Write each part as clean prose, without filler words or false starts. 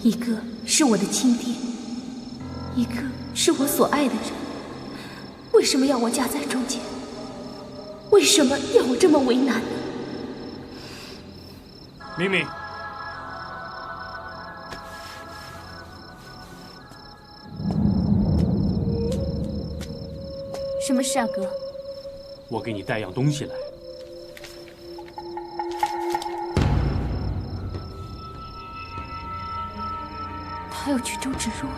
一个是我的亲爹，一个是我所爱的人，为什么要我夹在中间？为什么要我这么为难呢？明明，什么事啊，哥？我给你带样东西来。他要去周芷若，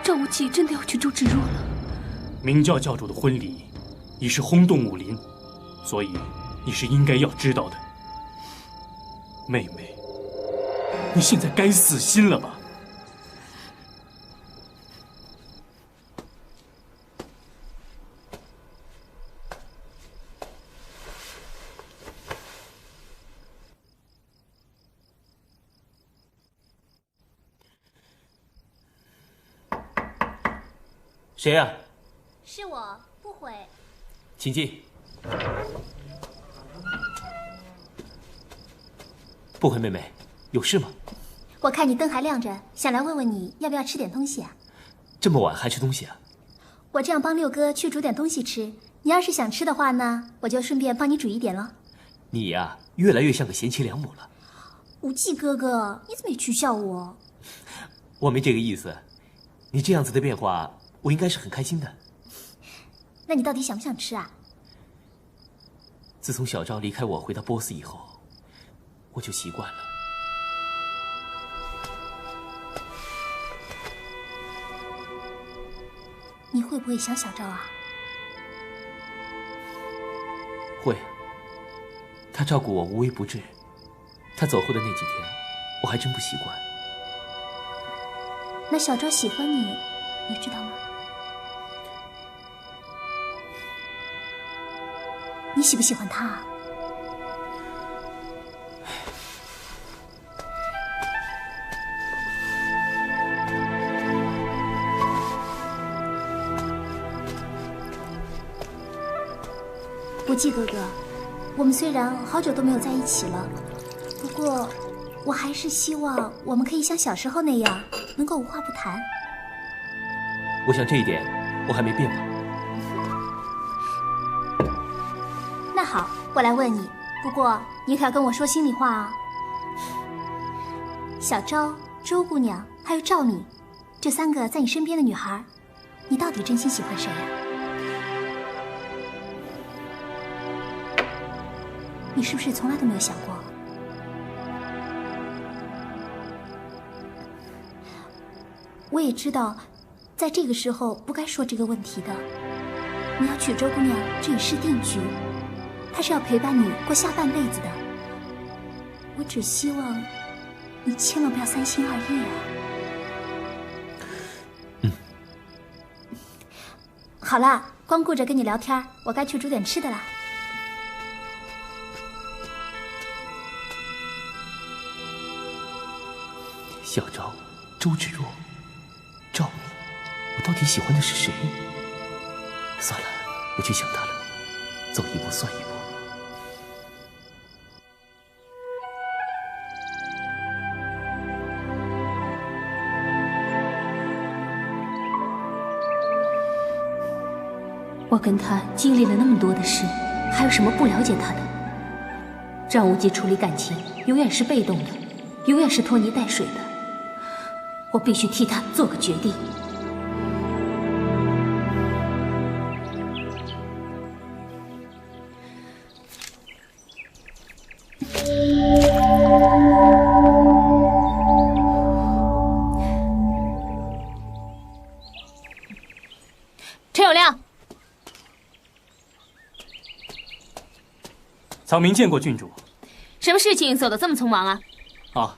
赵无忌真的要去周芷若了。明教教主的婚礼已是轰动武林，所以你是应该要知道的。妹妹，你现在该死心了吧？谁呀？是我，不悔。请进。不悔妹妹，有事吗？我看你灯还亮着，想来问问你要不要吃点东西啊？这么晚还吃东西啊？我这样帮六哥去煮点东西吃，你要是想吃的话呢，我就顺便帮你煮一点了。你呀，越来越像个贤妻良母了。无忌哥哥，你怎么也取笑我？我没这个意思，你这样子的变化，我应该是很开心的。那你到底想不想吃啊？自从小昭离开我回到波斯以后，我就习惯了。你会不会想小昭啊？会。他照顾我无微不至，他走后的那几天，我还真不习惯。那小昭喜欢你，你知道吗？你喜不喜欢他啊？无忌哥哥，我们虽然好久都没有在一起了，不过我还是希望我们可以像小时候那样，能够无话不谈。我想这一点我还没变吧。那好，我来问你，不过你可要跟我说心里话啊。小昭、周姑娘还有赵敏，这三个在你身边的女孩，你到底真心喜欢谁呀？你是不是从来都没有想过？我也知道，在这个时候不该说这个问题的。你要娶周姑娘，这也是定局，她是要陪伴你过下半辈子的。我只希望你千万不要三心二意啊。好了，光顾着跟你聊天，我该去煮点吃的了。小昭、周芷若、赵敏，我到底喜欢的是谁？算了，不去想他了，走一步算一步。我跟他经历了那么多的事，还有什么不了解他的？让无忌处理感情，永远是被动的，永远是拖泥带水的。我必须替他做个决定。陈友谅，草民见过郡主。什么事情走得这么匆忙啊？啊，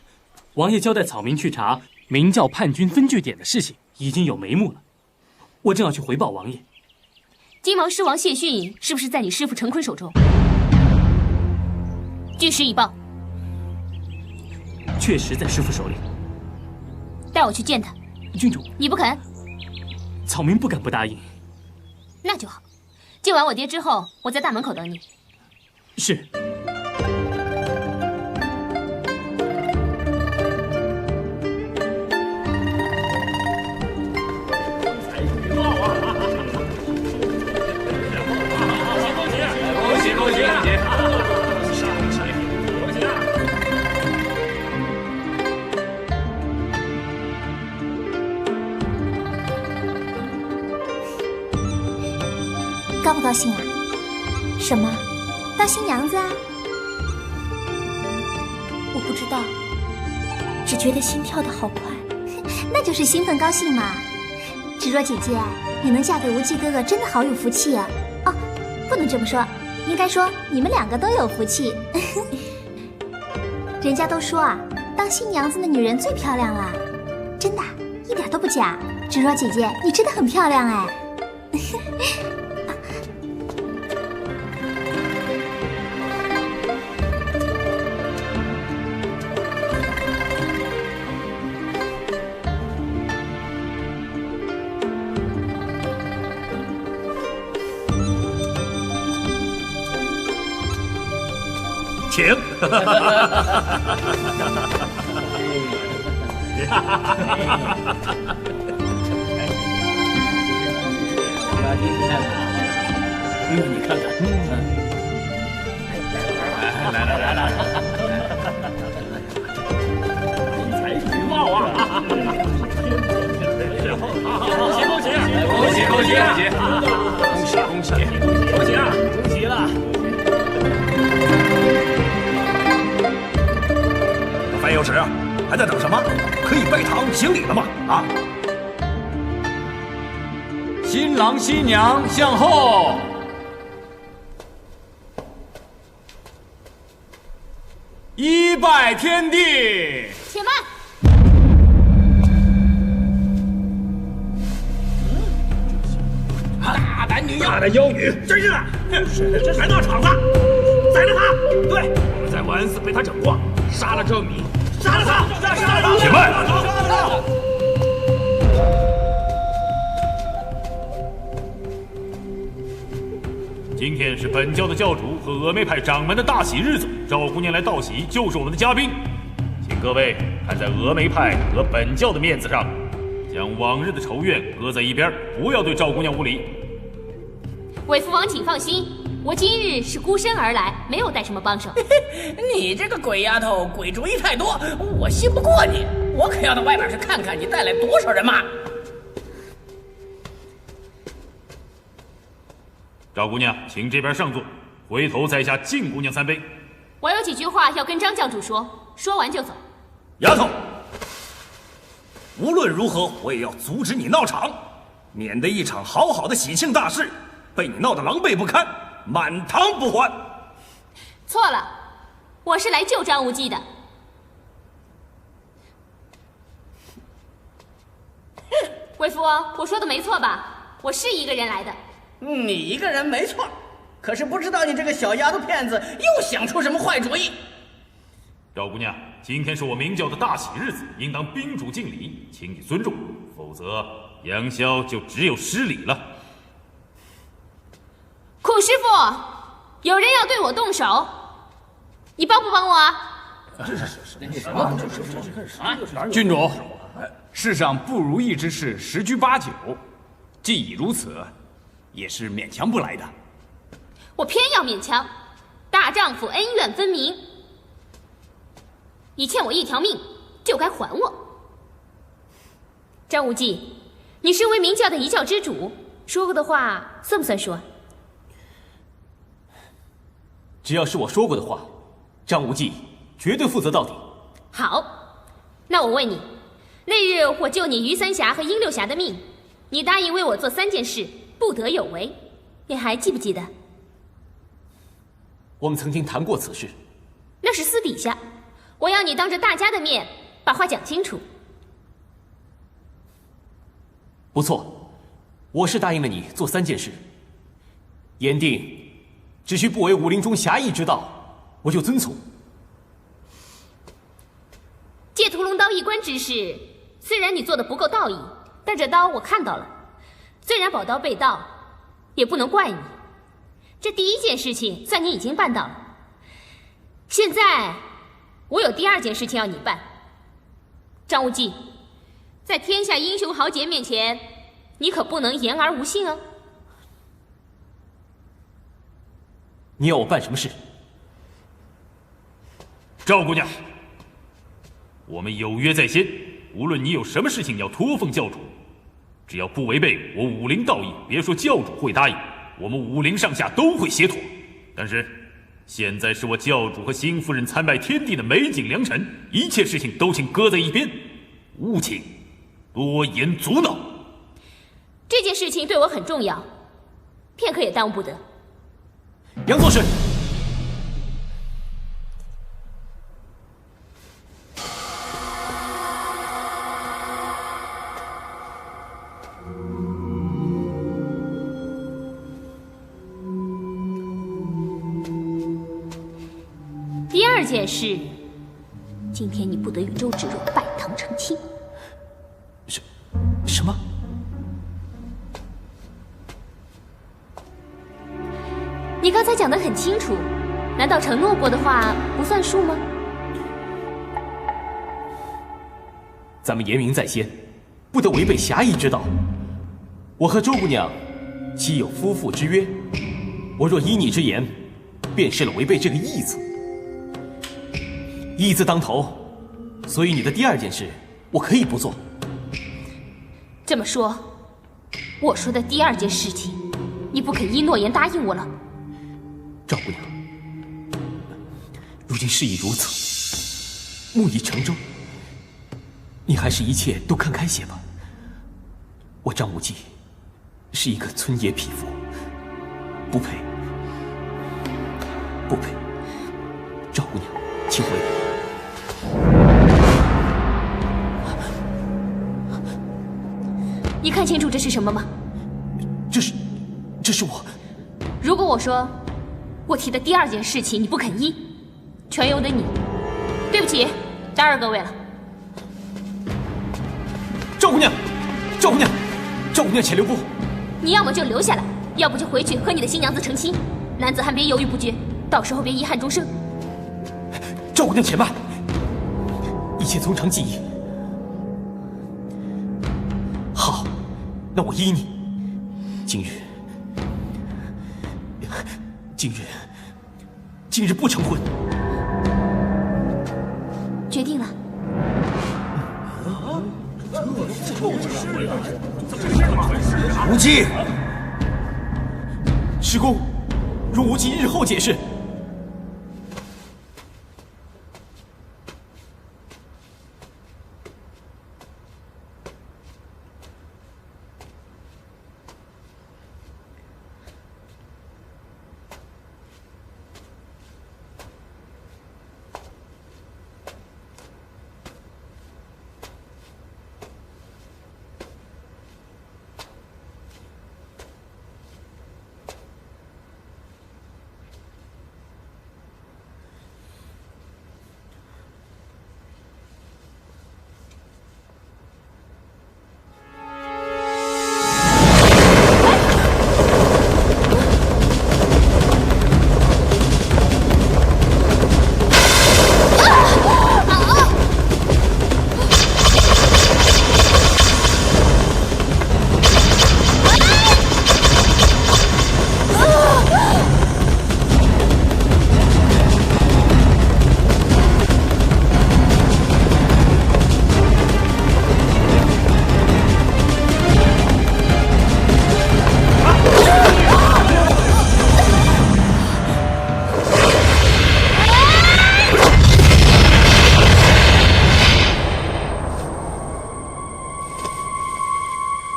王爷交代草民去查明教叛军分据点的事情，已经有眉目了。我正要去回报王爷。金毛狮王谢逊是不是在你师父陈坤手中？据实以报。确实在师父手里。带我去见他。郡主，你不肯？草民不敢不答应。那就好，见完我爹之后，我在大门口等你。是。高不高兴啊？什么？当新娘子啊？我不知道，只觉得心跳得好快。那就是兴奋高兴嘛。芷若姐姐，你能嫁给无忌哥哥，真的好有福气啊！哦，不能这么说，应该说你们两个都有福气。人家都说啊，当新娘子的女人最漂亮了，真的，一点都不假。芷若姐姐，你真的很漂亮哎。请。你看看，来，才举报啊！恭喜啊！恭喜了！范有史，还在等什么？可以拜堂行礼了吗？啊！新郎新娘向后。一拜天地。且慢！大男女大男妖女，真是来闹场子，宰了他！对，我们在万安寺被他整过，杀了郑敏，杀了他！且慢！今天是本教的教主和峨眉派掌门的大喜日子，赵姑娘来道喜就是我们的嘉宾，请各位看在峨眉派和本教的面子上，将往日的仇怨搁在一边，不要对赵姑娘无礼。韦父王请放心，我今日是孤身而来，没有带什么帮手。你这个鬼丫头，鬼主意太多，我信不过你。我可要到外边去看看你带来多少人马。赵姑娘，请这边上座，回头在下敬姑娘3杯。我有几句话要跟张教主说，说完就走。丫头，无论如何，我也要阻止你闹场，免得一场好好的喜庆大事被你闹得狼狈不堪，满堂不还。错了，我是来救张无忌的。韦父王，我说的没错吧？我是一个人来的。你一个人没错，可是不知道你这个小丫头片子又想出什么坏主意。赵姑娘，今天是我明教的大喜日子，应当宾主敬礼，请你尊重，否则杨逍就只有失礼了。苦师傅，有人要对我动手，你帮不帮我啊？郡主，世上不如意之事十居八九，既已如此，也是勉强不来的。我偏要勉强，大丈夫恩怨分明。你欠我一条命，就该还我。张无忌，你身为明教的一教之主，说过的话算不算数啊？只要是我说过的话，张无忌绝对负责到底。好，那我问你，那日我救你于三侠和殷六侠的命，你答应为我做3件事，不得有违，你还记不记得？我们曾经谈过此事，那是私底下，我要你当着大家的面把话讲清楚。不错，我是答应了你做3件事，言定只需不违武林中侠义之道，我就遵从。借屠龙刀一关之事，虽然你做的不够道义，但这刀我看到了，虽然宝刀被盗，也不能怪你。这第1件事情算你已经办到了，现在我有第2件事情要你办。张无忌，在天下英雄豪杰面前，你可不能言而无信哦。你要我办什么事？赵姑娘，我们有约在先，无论你有什么事情要托奉教主，只要不违背我武林道义，别说教主会答应，我们武林上下都会协妥。但是，现在是我教主和新夫人参拜天地的美景良辰，一切事情都请搁在一边，务请多言阻挠。这件事情对我很重要，片刻也耽误不得。杨作使，第二件事，今天你不得与周芷若拜堂成亲。什么？你刚才讲得很清楚，难道承诺过的话不算数吗？咱们严明在先，不得违背侠义之道。我和周姑娘既有夫妇之约，我若依你之言，便是了违背这个义字。义字当头，所以你的第二件事，我可以不做。这么说，我说的第二件事情，你不肯依诺言答应我了？赵姑娘，如今事已如此，木已成舟，你还是一切都看开些吧。我张无忌是一个村野匹夫，不配，不配。赵姑娘，请回。你看清楚这是什么吗？这是我。如果我说我提的第二件事情你不肯依，全由得你。对不起，打扰各位了。赵姑娘，赵姑娘，赵姑娘，且留步。你要么就留下来，要不就回去和你的新娘子成亲。男子汉别犹豫不决，到时候别遗憾终生。赵姑娘且慢，一切从长计议。好，那我依你。今日不成婚。决定了。无忌，师公，容无忌日后解释。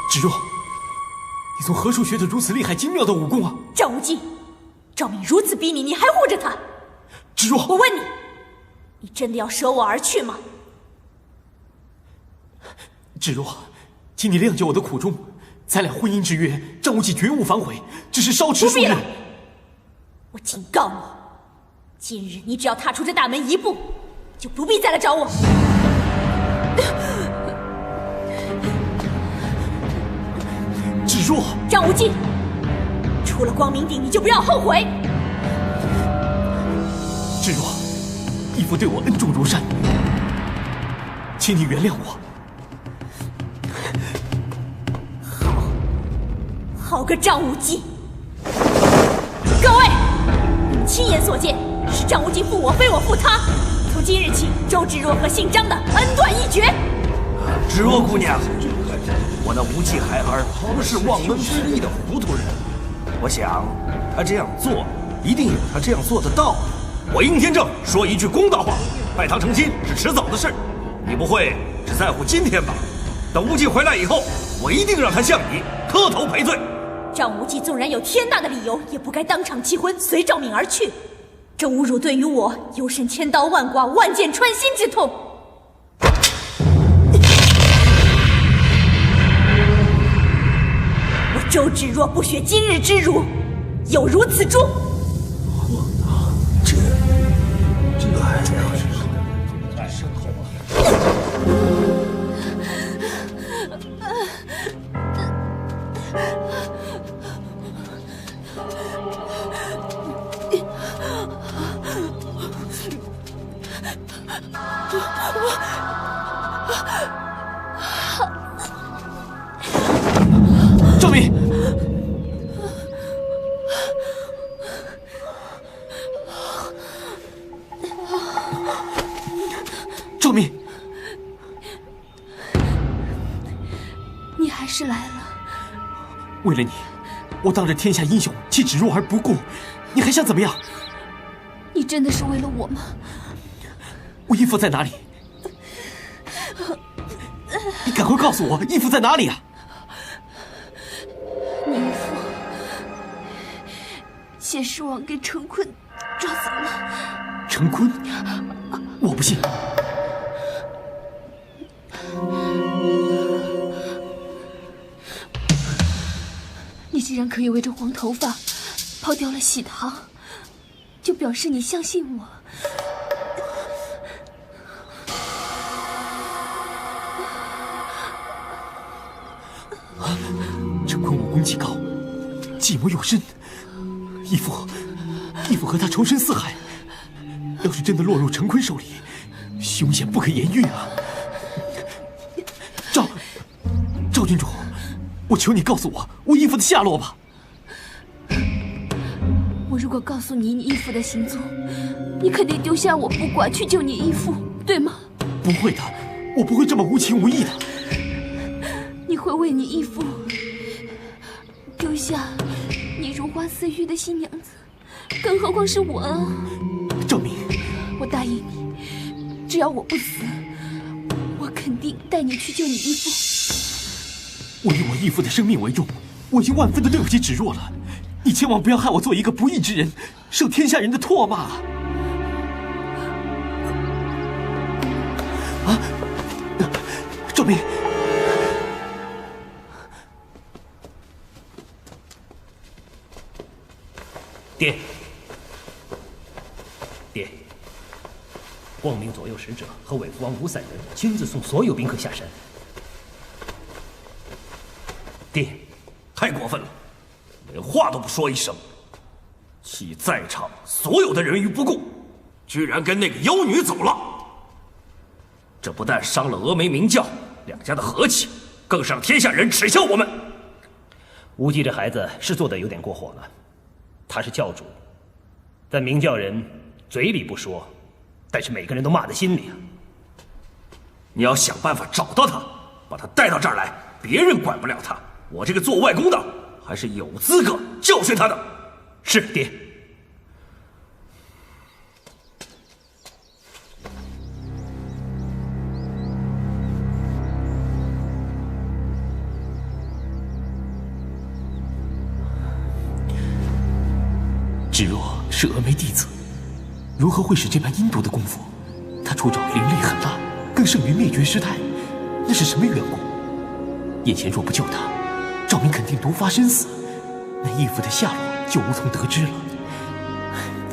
芷若，你从何处学得如此厉害精妙的武功啊？赵无忌，赵敏如此逼你，你还护着他？芷若，我问你，你真的要舍我而去吗？芷若，请你谅解我的苦衷，咱俩婚姻之约，张无忌绝无反悔，只是稍迟数日。不必了，我警告你，今日你只要踏出这大门一步，就不必再来找我。芷若，张无忌，出了光明顶，你就不要后悔。芷若，义父对我恩重如山，请你原谅我。好个张无忌！各位，你们亲眼所见，是张无忌负我，非我负他。从今日起，周芷若和姓张的恩断义绝。芷若姑娘，我那无忌孩儿不是忘恩负义的糊涂人，我想他这样做一定有他这样做的道理。我应天正说一句公道话，拜堂成亲是迟早的事，你不会只在乎今天吧？等无忌回来以后，我一定让他向你磕头赔罪。张无忌纵然有天大的理由，也不该当场弃婚，随赵敏而去。这侮辱对于我有神千刀万剐万箭穿心之痛。我周芷若不学今日之辱，有如此诛。这还是赵敏，赵敏，你还是来了。为了你，我当着天下英雄弃芷若而不顾，你还想怎么样？你真的是为了我吗？我义父在哪里？你赶快告诉我，义父在哪里啊？你义父谢氏王给成坤抓走了。成坤？我不信。你既然可以为这黄头发抛掉了喜堂，就表示你相信我。成坤武功极高，计谋又深，义父和他仇深似海，要是真的落入成坤手里，凶险不可言喻啊！赵郡主，我求你告诉我义父的下落吧。我如果告诉你义父的行踪，你肯定丢下我不管，去救你义父，对吗？不会的，我不会这么无情无义的。你会为你义父丢下你如花似玉的新娘子，更何况是我啊！赵敏，我答应你，只要我不死，我肯定带你去救你义父。我以我义父的生命为重，我已经万分的对不起芷若了，你千万不要害我做一个不义之人，受天下人的唾骂啊！赵敏，爹，光明左右使者和伪父王吴散人亲自送所有宾客下山。爹，太过分了，连话都不说一声，弃在场所有的人于不顾，居然跟那个妖女走了。这不但伤了峨眉明教两家的和气，更是让天下人耻笑我们。无忌这孩子是做的有点过火了，他是教主，但明教人嘴里不说，但是每个人都骂在心里啊。你要想办法找到他，把他带到这儿来，别人管不了他，我这个做外公的还是有资格教训他的。是，爹。芷若是峨眉弟子，如何会使这般阴毒的功夫？他出招凌厉狠辣，更胜于灭绝师太，那是什么缘故？眼前若不救他，赵敏肯定毒发身死，那义父的下落就无从得知了。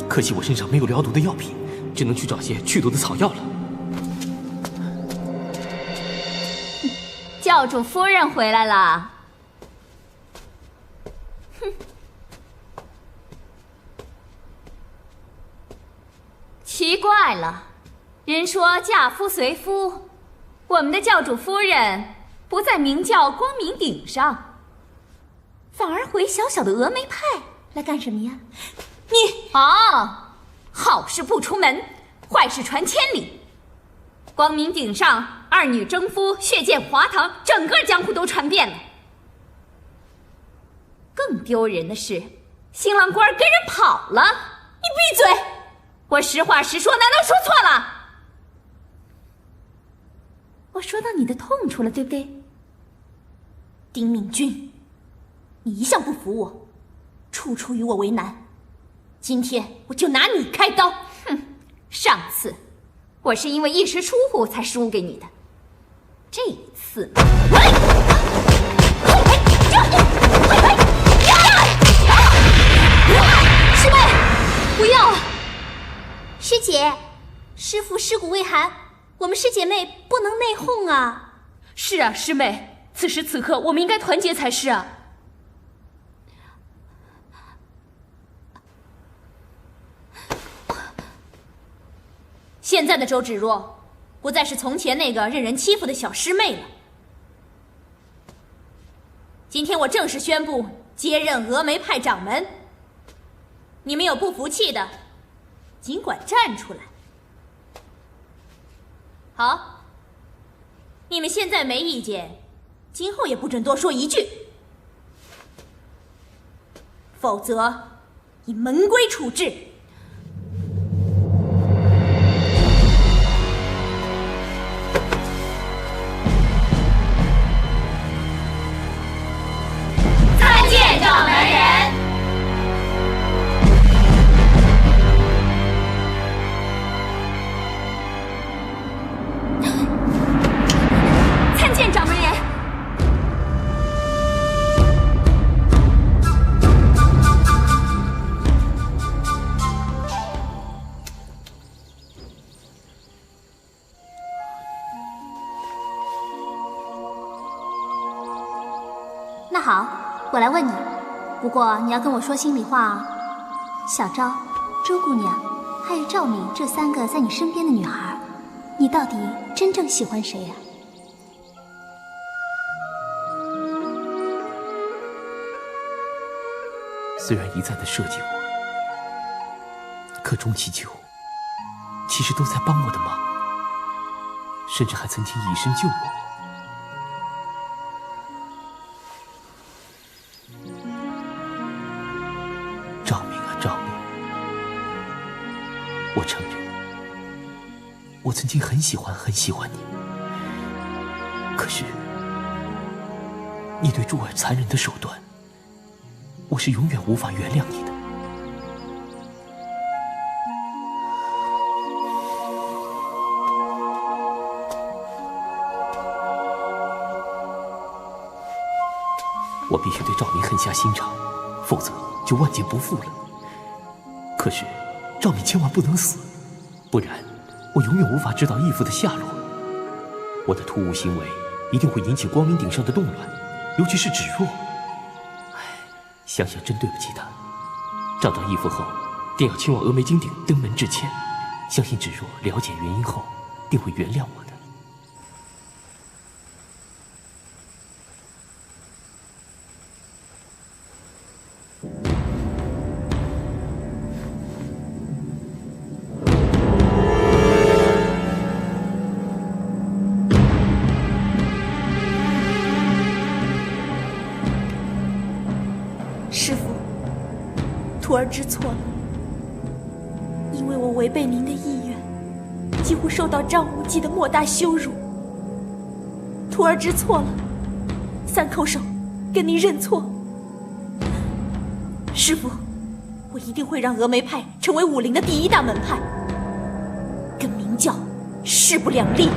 可惜我身上没有疗毒的药品，只能去找些去毒的草药了。教主夫人回来了。哼。奇怪了，人说嫁夫随夫，我们的教主夫人不在明教光明顶上，反而回小小的峨眉派来干什么呀？你好事不出门，坏事传千里。光明顶上二女争夫，血溅华堂，整个江湖都传遍了。更丢人的是，新郎官跟人跑了。你闭嘴！我实话实说，难道说错了？我说到你的痛处了，对不对？丁敏君，你一向不服我，处处与我为难。今天我就拿你开刀。哼，上次我是因为一时疏忽才输给你的，这次，师妹，不要！师姐，师父尸骨未寒，我们师姐妹不能内讧啊。是啊，师妹，此时此刻我们应该团结才是啊。现在的周芷若，不再是从前那个任人欺负的小师妹了。今天我正式宣布接任峨眉派掌门。你们有不服气的，尽管站出来。好，你们现在没意见，今后也不准多说一句，否则以门规处置。参见掌门人。参见掌门人。那好，我来问你，不过你要跟我说心里话啊。小昭、周姑娘，还有赵敏这3个在你身边的女孩，你到底真正喜欢谁呀？虽然一再的设计我，可终其久，其实都在帮我的忙，甚至还曾经以身救我。赵敏啊，赵敏，我承认，我曾经很喜欢你，可是你对珠儿残忍的手段，我是永远无法原谅你的。我必须对赵敏狠下心肠，否则就万劫不复了。可是赵敏千万不能死，不然我永远无法知道义父的下落。我的突兀行为一定会引起光明顶上的动乱，尤其是芷若。想想真对不起他。找到义父后，定要前往峨眉金顶登门致歉。相信芷若了解原因后，定会原谅我的。师父，徒儿知错了，因为我违背您的意愿，几乎受到张无忌的莫大羞辱。徒儿知错了，3叩首，跟您认错。师父，我一定会让峨眉派成为武林的第1大门派，跟明教势不两立。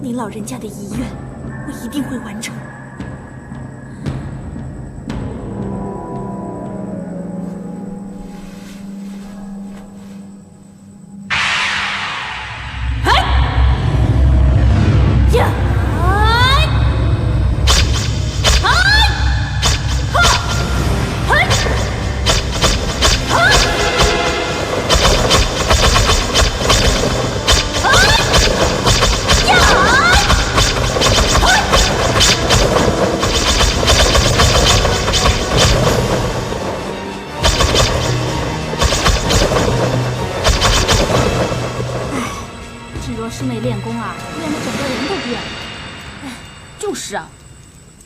您老人家的遗愿，我一定会完成。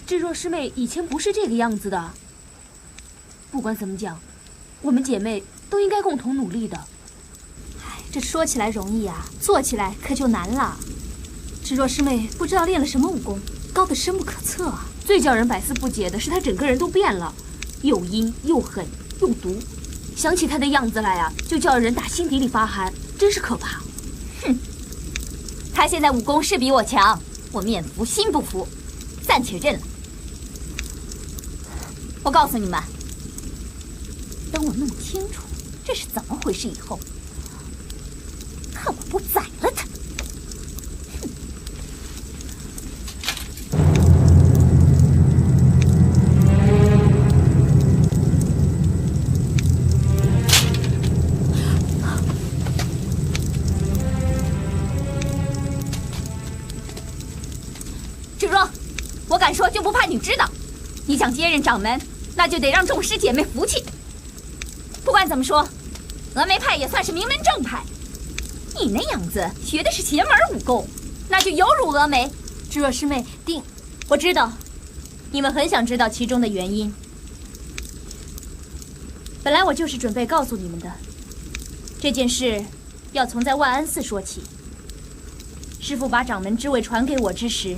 智若师妹以前不是这个样子的。不管怎么讲，我们姐妹都应该共同努力的。唉，这说起来容易啊，做起来可就难了。智若师妹不知道练了什么武功，高得深不可测啊。最叫人百思不解的是，她整个人都变了，又阴又狠又毒。想起她的样子来啊，就叫人打心底里发寒，真是可怕。哼，她现在武功是比我强，我面服心不服，暂且认了。我告诉你们，等我弄清楚这是怎么回事以后，看我不宰了他！智若，我敢说，就不怕你知道，你想接任掌门，那就得让众师姐妹服气。不管怎么说，峨眉派也算是名门正派。你那样子学的是邪门武功，那就有辱峨眉。智若师妹，我知道，你们很想知道其中的原因。本来我就是准备告诉你们的，这件事要从在万安寺说起。师父把掌门之位传给我之时，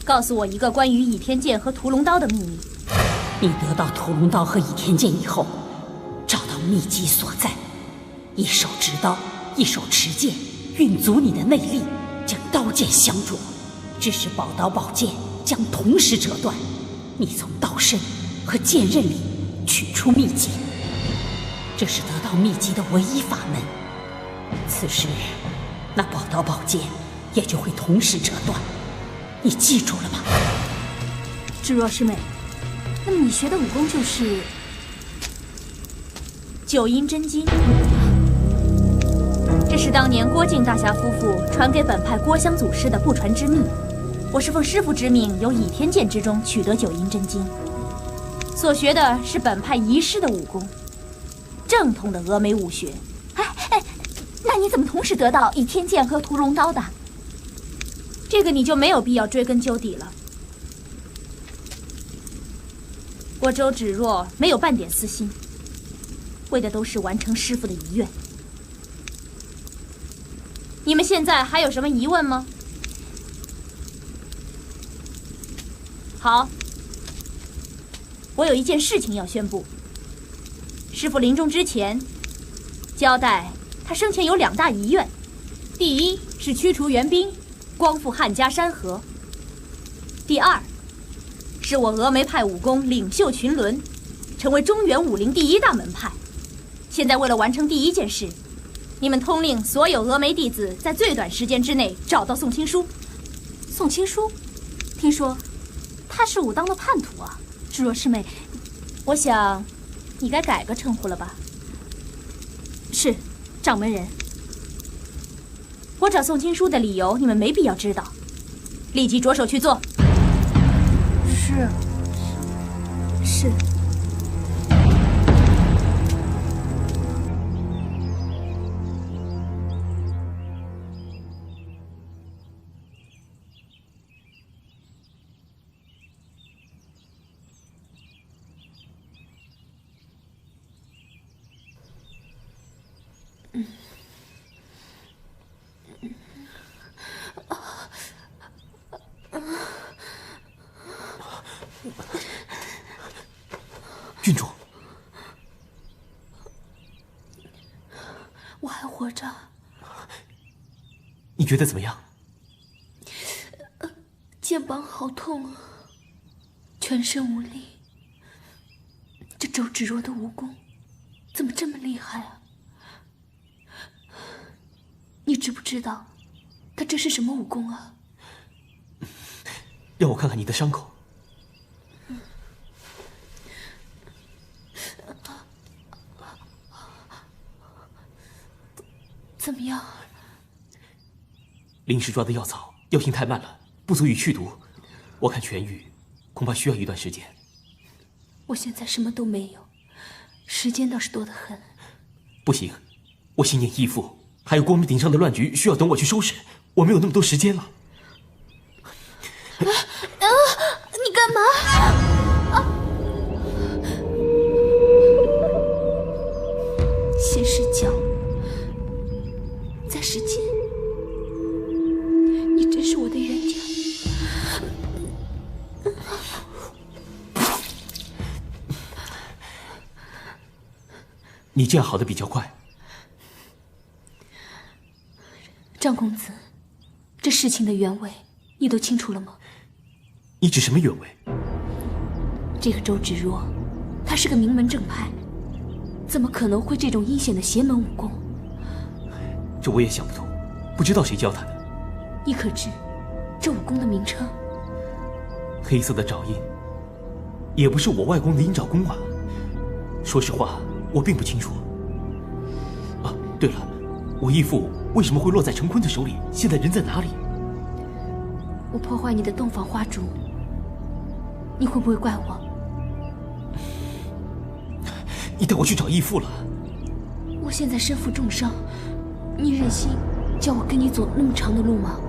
告诉我一个关于倚天剑和屠龙刀的秘密。你得到屠龙刀和倚天剑以后，找到秘籍所在，一手执刀，一手持剑，运足你的内力，将刀剑相着，致使宝刀宝剑将同时折断。你从刀身和剑刃里取出秘籍，这是得到秘籍的唯一法门。此时，那宝刀宝剑也就会同时折断。你记住了吗？智若师妹，那么你学的武功就是九阴真经。这是当年郭靖大侠夫妇传给本派郭襄祖师的不传之秘。我是奉师父之命，由倚天剑之中取得九阴真经，所学的是本派遗失的武功，正统的峨眉武学。那你怎么同时得到倚天剑和屠龙刀的？这个你就没有必要追根究底了。我周芷若没有半点私心，为的都是完成师父的遗愿。你们现在还有什么疑问吗？好，我有一件事情要宣布。师父临终之前交代，他生前有2大遗愿，第一是驱除援兵，光复汉家山河；第二是我峨眉派武功领袖群伦，成为中原武林第1大门派。现在为了完成第一件事，你们通令所有峨眉弟子在最短时间之内找到宋青书。宋青书，听说他是武当的叛徒啊。智若师妹，我想你该改个称呼了吧？是，掌门人。我找宋青书的理由你们没必要知道，立即着手去做。是。郡主，我还活着。你觉得怎么样？肩膀好痛啊，全身无力。这周芷若的武功怎么这么厉害啊？你知不知道他这是什么武功啊？让我看看你的伤口。怎么样？临时抓的药草药性太慢了，不足以去毒。我看痊愈恐怕需要一段时间。我现在什么都没有，时间倒是多得很。不行，我信念依附，还有光明顶上的乱局需要等我去收拾，我没有那么多时间了。你干干嘛？先是脚，再是剑，你真是我的冤家。你这样好的比较快。张公子，这事情的原委你都清楚了吗？你指什么原委？这个周芷若，她是个名门正派，怎么可能会这种阴险的邪门武功？这我也想不通，不知道谁教她的。你可知这武功的名称？黑色的爪印，也不是我外公的鹰爪功啊。说实话，我并不清楚。啊，对了，我义父为什么会落在陈坤的手里？现在人在哪里？我破坏你的洞房花烛，你会不会怪我？你带我去找义父了？我现在身负重伤，你忍心叫我跟你走那么长的路吗？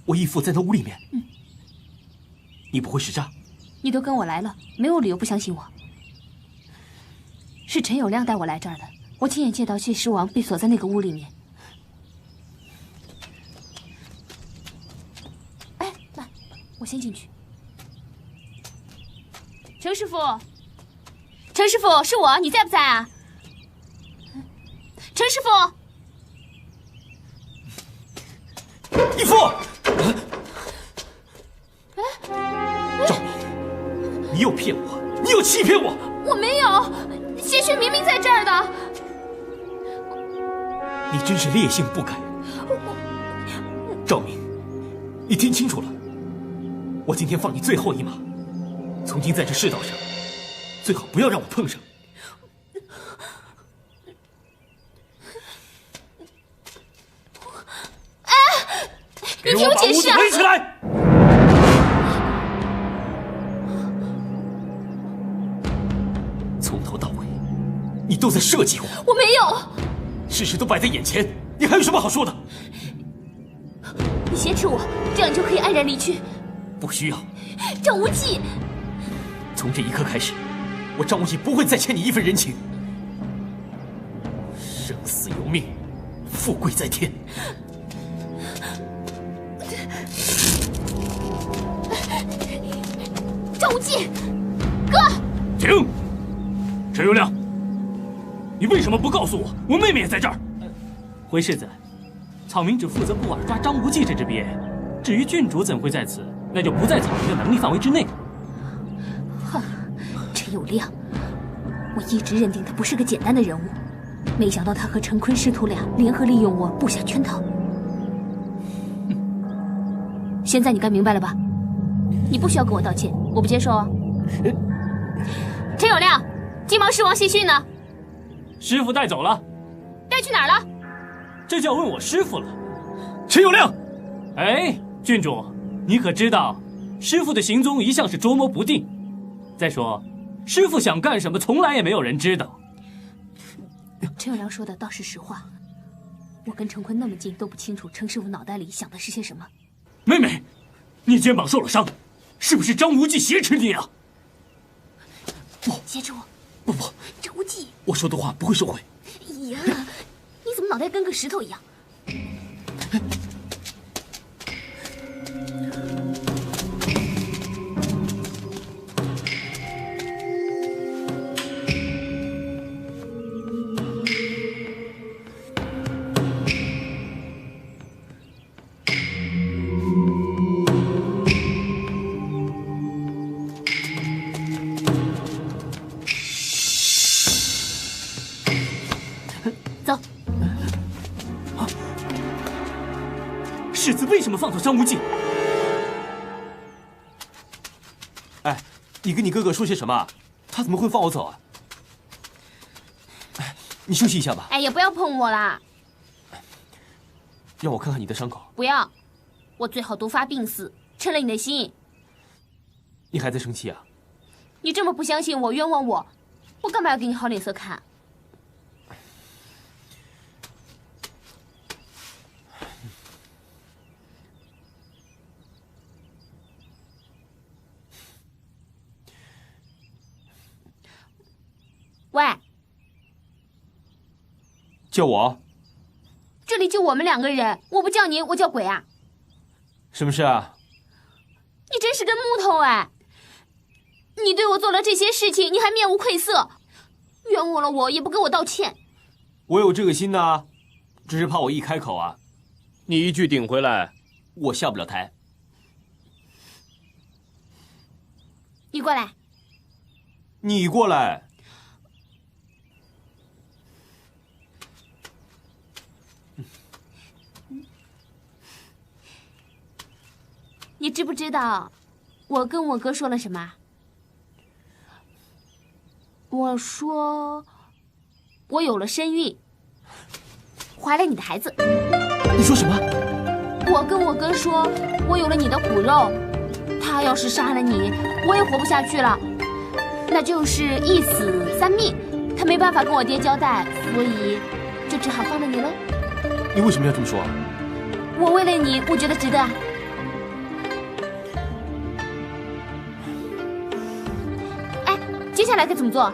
我义父在那屋里面。你不会是诈？你都跟我来了，没有理由不相信我。是陈友谅带我来这儿的，我亲眼见到谢狮王被锁在那个屋里面。哎，来，我先进去。程师傅，程师傅，是我，你在不在啊？程师傅，义父。赵明，你又骗我，你又欺骗我！我没有，谢逊明明在这儿的。你真是烈性不改。赵明，你听清楚了，我今天放你最后一马。从今在这世道上，最好不要让我碰上。哎，你听我解释啊！围起来！从头到尾，你都在设计我。我没有。事实都摆在眼前，你还有什么好说的？你挟持我，这样你就可以安然离去。不需要。张无忌，从这一刻开始，我张无忌不会再欠你一份人情。生死由命，富贵在天。张无忌，哥，停！陈友谅，你为什么不告诉我，我妹妹也在这儿？回世子，草民只负责布尔抓张无忌这只鳖，至于郡主怎会在此，那就不在草民的能力范围之内。哼，陈友谅，我一直认定他不是个简单的人物，没想到他和陈坤师徒俩联合利用我布下圈套。现在你该明白了吧？你不需要跟我道歉，我不接受啊。陈友谅，金毛狮王谢逊呢？师傅带走了。带去哪儿了？这就要问我师傅了。陈友谅，哎，郡主，你可知道，师傅的行踪一向是捉摸不定。再说，师傅想干什么，从来也没有人知道。陈友谅说的倒是实话，我跟陈坤那么近，都不清楚陈师傅脑袋里想的是些什么。妹妹，你肩膀受了伤，是不是张无忌挟持你啊？不，挟持我？不，张无忌，我说的话不会收回。哎呀，你怎么脑袋跟个石头一样？走。世子为什么放走张无忌？哎，你跟你哥哥说些什么？他怎么会放我走啊？哎，你休息一下吧。哎呀，不要碰我啦！让我看看你的伤口。不要，我最好毒发病死，趁了你的心，你还在生气啊？你这么不相信我，冤枉我，我干嘛要给你好脸色看？喂，叫我？这里就我们2个人，我不叫你，我叫鬼啊？什么事啊？你真是根木头哎！你对我做了这些事情，你还面无愧色，冤枉了我也不给我道歉。我有这个心呐，只是怕我一开口啊，你一句顶回来，我下不了台。你过来。你过来。你知不知道我跟我哥说了什么？我说我有了身孕，怀了你的孩子。你说什么？我跟我哥说我有了你的骨肉，他要是杀了你，我也活不下去了，那就是1死3命。他没办法跟我爹交代，所以就只好放了你了。你为什么要这么说？我为了你，我觉得值得啊。接下来该怎么做？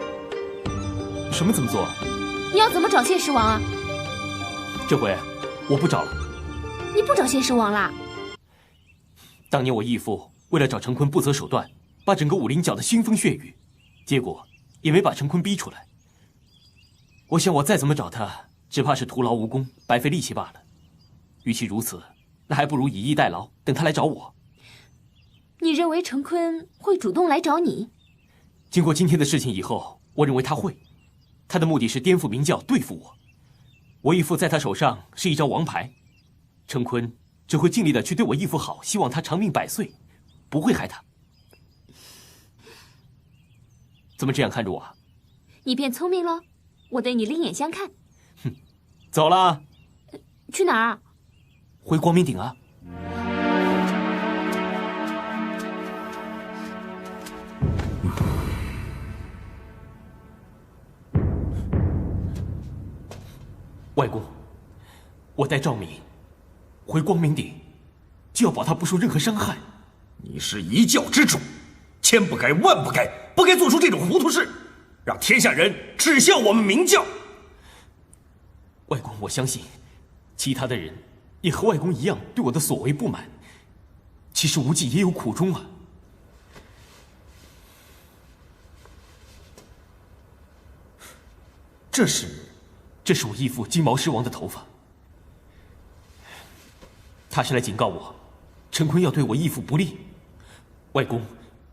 什么怎么做？你要怎么找谢尸王啊？这回我不找了。你不找谢尸王啦？当年我义父为了找陈坤不择手段，把整个武林搅得腥风血雨，结果也没把陈坤逼出来。我想我再怎么找他，只怕是徒劳无功，白费力气罢了。与其如此，那还不如以逸待劳，等他来找我。你认为陈坤会主动来找你？经过今天的事情以后，我认为他会。他的目的是颠覆明教，对付我。我义父在他手上是一张王牌，陈坤只会尽力的去对我义父好，希望他长命百岁，不会害他。怎么这样看着我啊？你变聪明了，我对你另眼相看。哼，走了。去哪儿？回光明顶啊。外公，我带赵敏回光明顶，就要保他不受任何伤害。你是一教之主，千不该万不该，不该做出这种糊涂事，让天下人耻笑我们明教。外公，我相信其他的人也和外公一样对我的所为不满。其实无忌也有苦衷啊。这是我义父金毛狮王的头发，他是来警告我，陈坤要对我义父不利。外公，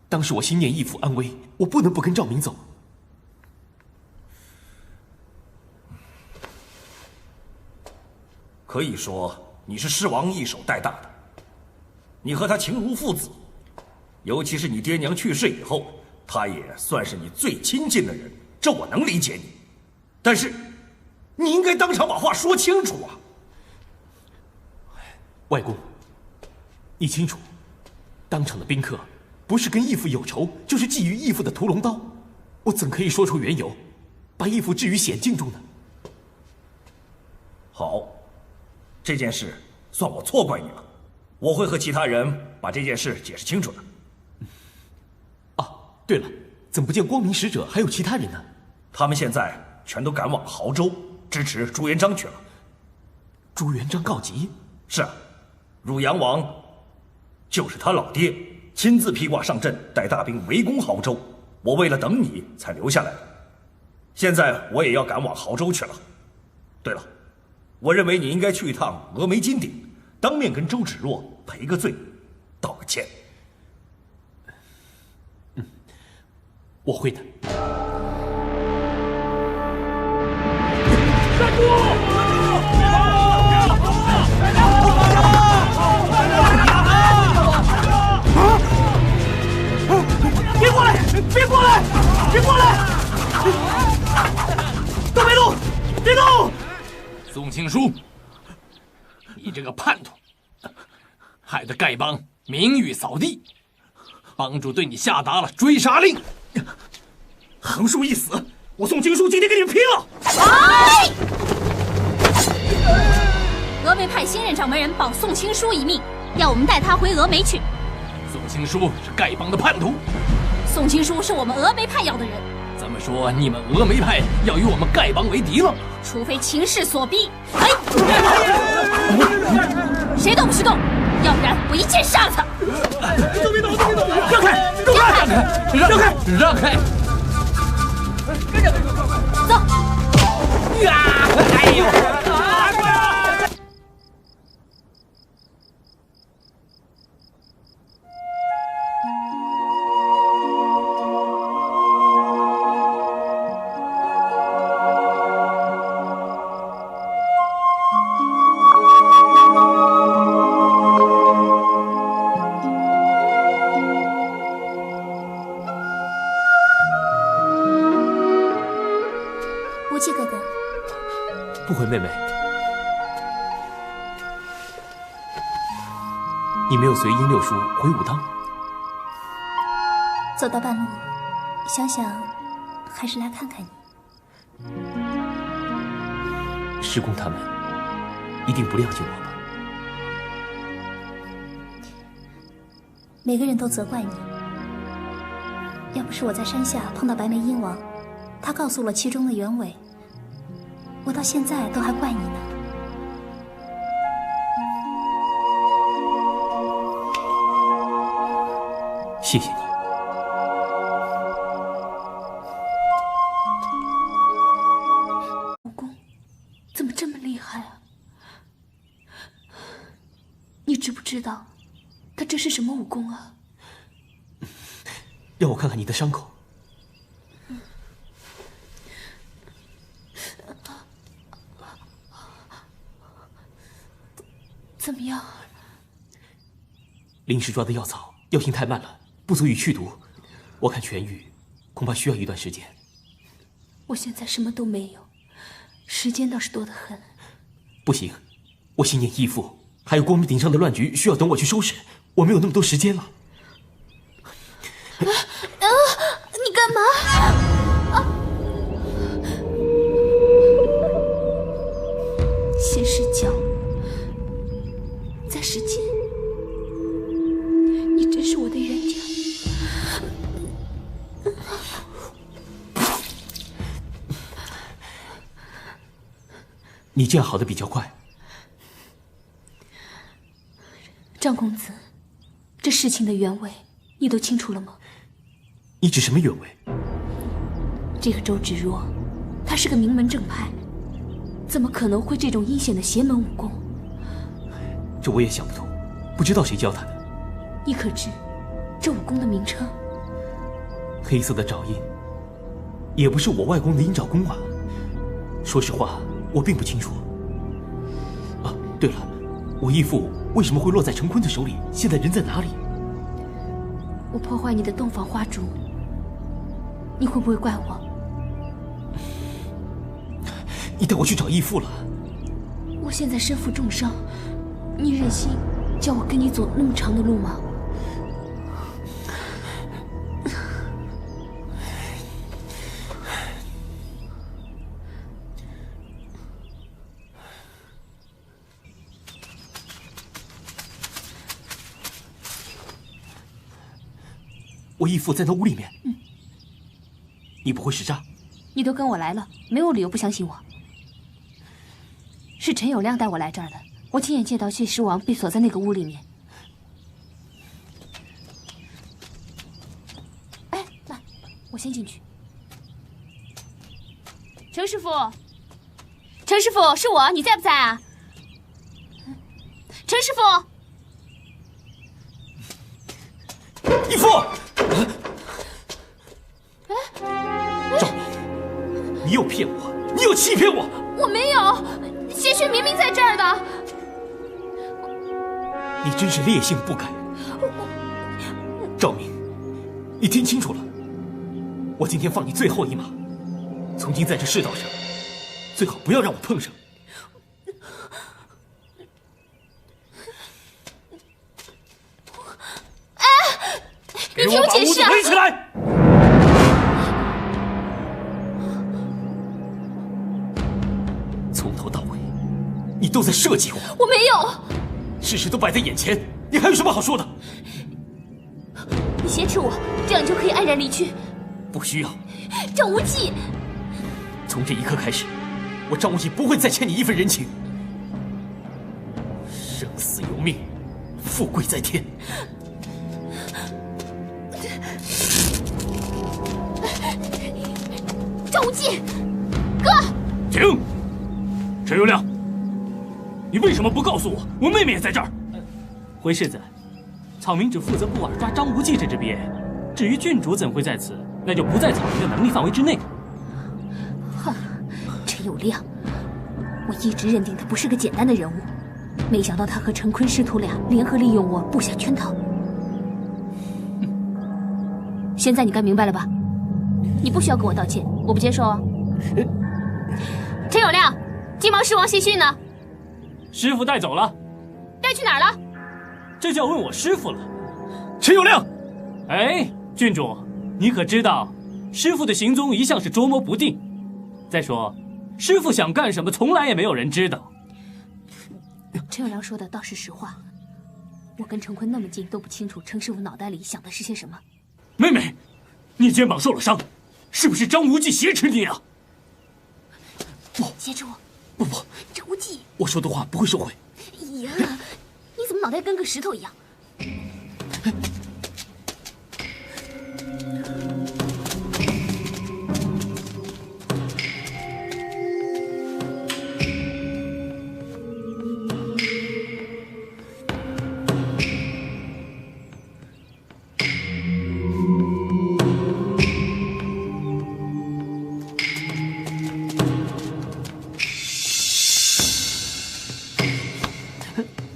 当时我心念义父安危，我不能不跟赵明走。可以说你是狮王一手带大的，你和他情如父子，尤其是你爹娘去世以后，他也算是你最亲近的人，这我能理解你。但是你应该当场把话说清楚啊！外公，你清楚，当场的宾客不是跟义父有仇，就是觊觎义父的屠龙刀，我怎可以说出缘由，把义父置于险境中呢？好，这件事算我错怪你了，我会和其他人把这件事解释清楚的。啊，对了，怎么不见光明使者还有其他人呢？他们现在全都赶往亳州支持朱元璋去了。朱元璋告急？是啊，汝阳王就是他老爹亲自披挂上阵，带大兵围攻亳州。我为了等你才留下来的。现在我也要赶往亳州去了。对了，我认为你应该去一趟峨眉金顶，当面跟周芷若赔个罪，道个歉。我会的。站住！别过来！别过来！别过来！都别动！别动！宋青书，你这个叛徒，害得丐帮名誉扫地，帮主对你下达了追杀令。横竖一死，我宋青书今天跟你们拼了！哎！峨眉派新任掌门人保宋青书一命，要我们带他回峨眉去。宋青书是丐帮的叛徒，宋青书是我们峨眉派要的人。这么说，你们峨眉派要与我们丐帮为敌了？除非情势所逼。哎！谁都不许动，要不然我一剑杀了他！都别动，都别动！让开！让开！让开！走！呀！哎呦！无忌哥哥，不回妹妹，你没有随殷六叔回武当？走到半路，想想还是来看看你。师公他们一定不谅解我吧？每个人都责怪你，要不是我在山下碰到白眉鹰王，他告诉我其中的原委，我到现在都还怪你呢。谢谢你。武功怎么这么厉害啊？你知不知道他这是什么武功啊？让我看看你的伤口。怎么样？临时抓的药草，药性太慢了，不足以去毒。我看痊愈恐怕需要一段时间。我现在什么都没有，时间倒是多得很。不行，我心念义父，还有光明顶上的乱局需要等我去收拾，我没有那么多时间了。你干嘛？先是脚，再是剑，你真是我的冤家。你这样好的比较快。张公子，这事情的原委你都清楚了吗？你指什么原委？这个周芷若，他是个名门正派，怎么可能会这种阴险的邪门武功？这我也想不通，不知道谁教他的。你可知这武功的名称？黑色的爪印，也不是我外公的鹰爪功啊。说实话，我并不清楚。啊，对了，我义父为什么会落在陈坤的手里？现在人在哪里？我破坏你的洞房花烛，你会不会怪我？你带我去找义父了？我现在身负重伤，你忍心叫我跟你走那么长的路吗？我义父在那屋里面。你不会是诈？你都跟我来了，没有理由不相信我。是陈友谅带我来这儿的，我亲眼见到血狮王被锁在那个屋里面。哎，来，我先进去。程师傅，程师傅，是我，你在不在啊？程师傅，义父。赵明，你又骗我，你又欺骗我！我没有，谢轩明明在这儿的。你真是烈性不改。赵明，你听清楚了，我今天放你最后一马，从今在这世道上，最好不要让我碰上。听我解释啊！围起来！从头到尾，你都在设计我。我没有。事实都摆在眼前，你还有什么好说的？你挟持我，这样你就可以安然离去。不需要。张无忌，从这一刻开始，我张无忌不会再欠你一份人情。生死由命，富贵在天。张无忌，哥，停！陈友谅，你为什么不告诉我，我妹妹也在这儿？回世子，草民只负责布尔抓张无忌这只鳖，至于郡主怎会在此，那就不在草民的能力范围之内。哼，陈友谅，我一直认定他不是个简单的人物，没想到他和陈坤师徒俩联合利用我，布下圈套。现在你该明白了吧？你不需要跟我道歉，我不接受啊。陈友谅，金毛狮王谢逊呢？师傅带走了。带去哪儿了？这就要问我师傅了。陈友谅，哎，郡主，你可知道，师傅的行踪一向是捉摸不定。再说，师傅想干什么，从来也没有人知道。陈友谅说的倒是实话，我跟陈坤那么近，都不清楚陈师傅脑袋里想的是些什么。妹妹，你肩膀受了伤，是不是张无忌挟持你啊？不，挟持我？不，张无忌，我说的话不会收回。哎呀，你怎么脑袋跟个石头一样？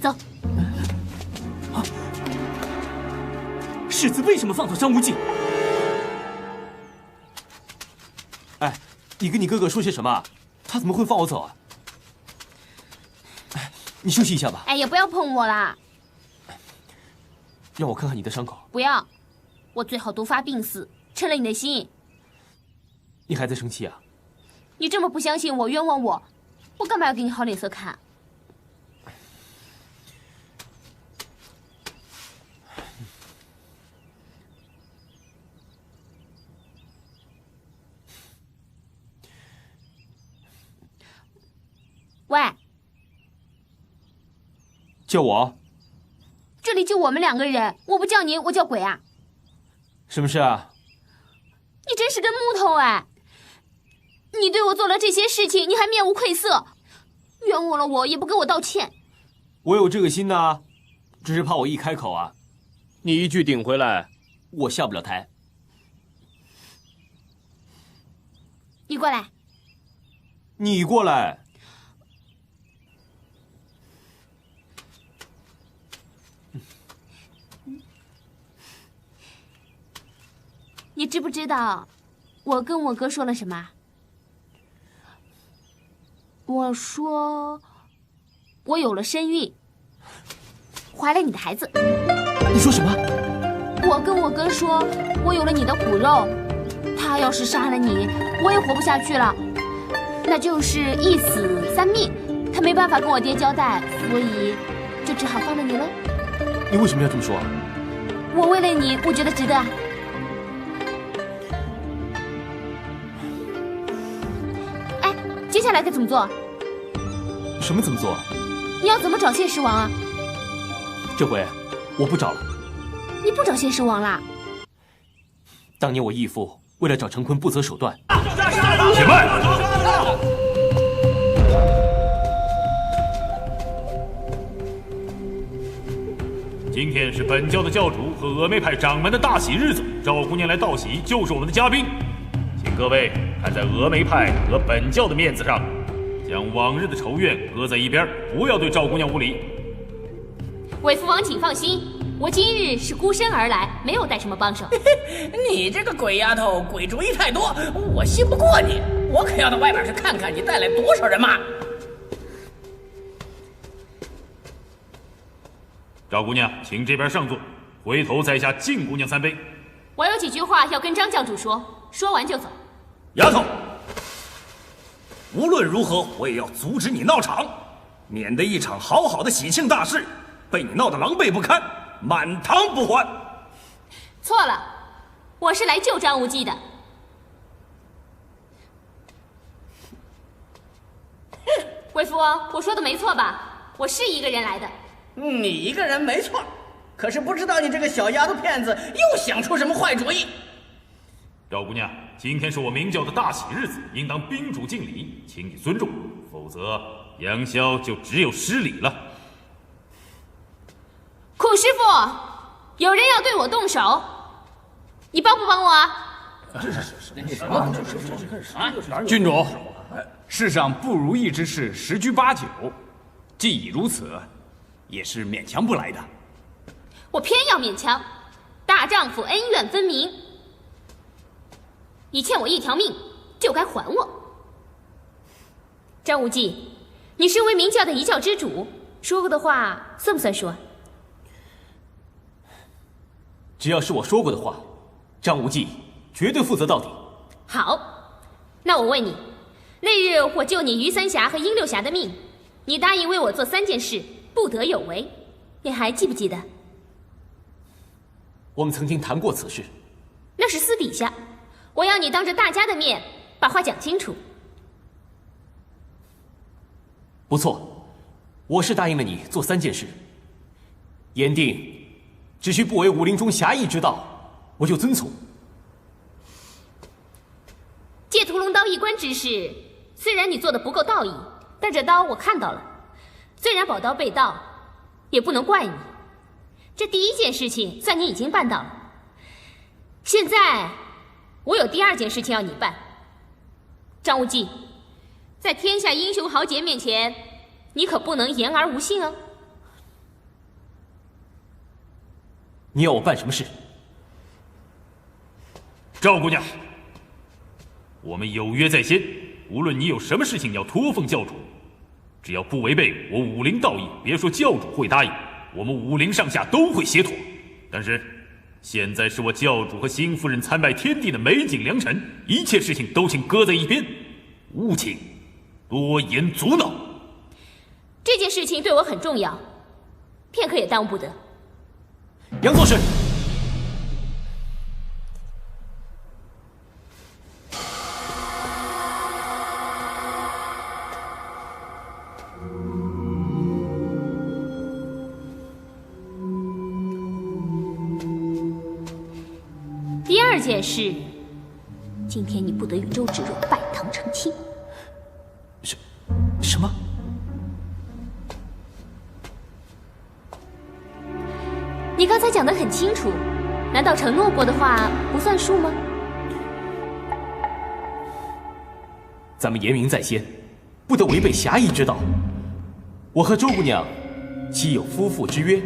走。世子为什么放走张无忌？哎，你跟你哥哥说些什么？他怎么会放我走啊？哎，你休息一下吧。哎呀，不要碰我啦！让我看看你的伤口。不要，我最好毒发病死，称了你的心。你还在生气啊？你这么不相信我，冤枉我，我干嘛要给你好脸色看？喂，叫我？这里就我们两个人，我不叫你，我叫鬼啊？什么事啊？你真是根木头哎！你对我做了这些事情，你还面无愧色，冤枉了我也不跟我道歉。我有这个心呐，只是怕我一开口啊，你一句顶回来，我下不了台。你过来。你过来。你知不知道我跟我哥说了什么？我说我有了身孕，怀了你的孩子。你说什么？我跟我哥说我有了你的骨肉，他要是杀了你，我也活不下去了，那就是一死三命。他没办法跟我爹交代，所以就只好放了你了。你为什么要这么说？我为了你，我觉得值得啊。接下来该怎么做？什么怎么做？你要怎么找谢师王啊？这回我不找了。你不找谢师王啦？当年我义父为了找陈坤不择手段。且慢！今天是本教的教主和峨眉派掌门的大喜日子，赵姑娘来道喜就是我们的嘉宾。请各位看在峨眉派和本教的面子上，将往日的仇怨搁在一边，不要对赵姑娘无礼。韦父王，请放心，我今日是孤身而来，没有带什么帮手。你这个鬼丫头，鬼主意太多，我信不过你。我可要到外边去看看你带来多少人马。赵姑娘，请这边上座，回头在下敬姑娘3杯。我有几句话要跟张教主说，说完就走。丫头，无论如何，我也要阻止你闹场，免得一场好好的喜庆大事被你闹得狼狈不堪，满堂不还。错了，我是来救张无忌的。贵夫，我说的没错吧？我是一个人来的。你一个人没错，可是不知道你这个小丫头片子又想出什么坏主意。赵姑娘，今天是我明教的大喜日子，应当宾主敬礼，请你尊重，否则杨逍就只有失礼了。苦师傅，有人要对我动手，你帮不帮我啊？郡主，世上不如意之事十居八九，既已如此，也是勉强不来的。我偏要勉强，大丈夫恩怨分明，你欠我一条命，就该还我。张无忌，你身为明教的一教之主，说过的话算不算数？只要是我说过的话，张无忌绝对负责到底。好，那我问你，那日我救你于三侠和殷六侠的命，你答应为我做3件事，不得有违，你还记不记得？我们曾经谈过此事。那是私底下，我要你当着大家的面把话讲清楚。不错，我是答应了你做3件事，言定只需不违武林中侠义之道，我就遵从。借屠龙刀一关之事，虽然你做的不够道义，但这刀我看到了，虽然宝刀被盗，也不能怪你。这第1件事情算你已经办到了，现在我有第2件事情要你办。张无忌，在天下英雄豪杰面前，你可不能言而无信哦。你要我办什么事？赵姑娘，我们有约在先，无论你有什么事情要托奉教主，只要不违背我武林道义，别说教主会答应，我们武林上下都会协妥。但是现在是我教主和新夫人参拜天地的美景良辰，一切事情都请搁在一边，务请多言阻挠。这件事情对我很重要，片刻也耽误不得。杨作事。第2件事，今天你不得与周芷若拜堂成亲。什么？你刚才讲得很清楚，难道承诺过的话不算数吗？咱们严明在先，不得违背侠义之道。我和周姑娘既有夫妇之约，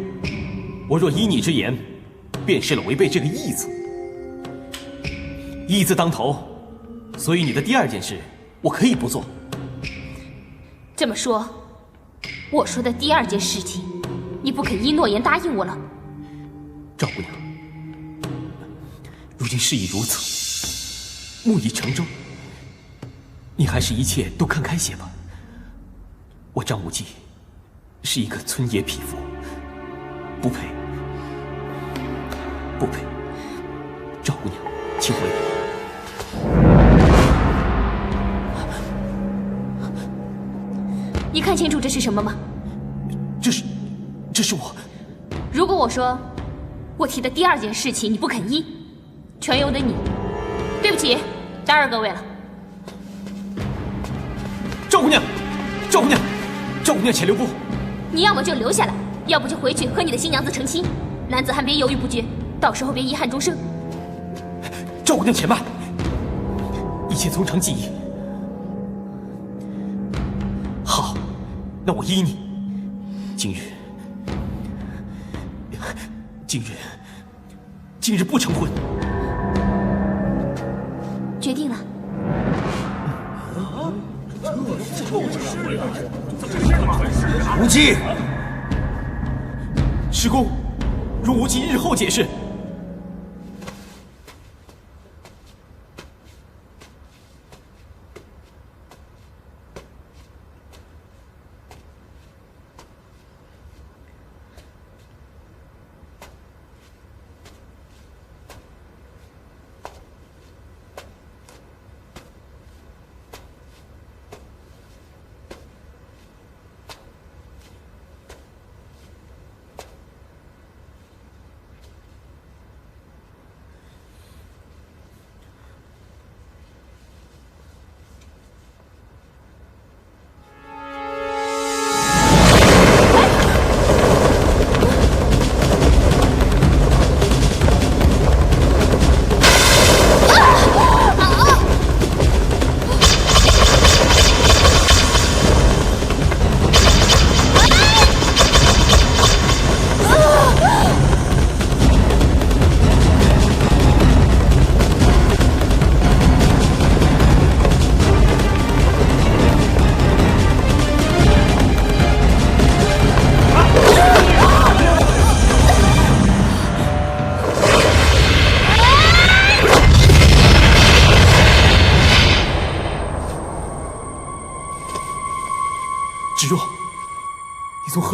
我若依你之言，便是了违背这个义字。义字当头，所以你的第2件事，我可以不做。这么说，我说的第2件事情，你不肯依诺言答应我了？赵姑娘，如今事已如此，木已成舟，你还是一切都看开些吧。我张无忌是一个村野匹夫，不配，不配。赵姑娘，请回。你看清楚这是什么吗？这是我。如果我说我提的第2件事情你不肯依，全由得你。对不起，打扰各位了。赵姑娘，赵姑娘，赵姑娘，且留步。你要么就留下来，要不就回去和你的新娘子成亲。男子汉别犹豫不决，到时候别遗憾终生。赵姑娘，且慢，一切从长计议。好，那我依你。今日不成婚。决定了。无忌，师公，容无忌日后解释。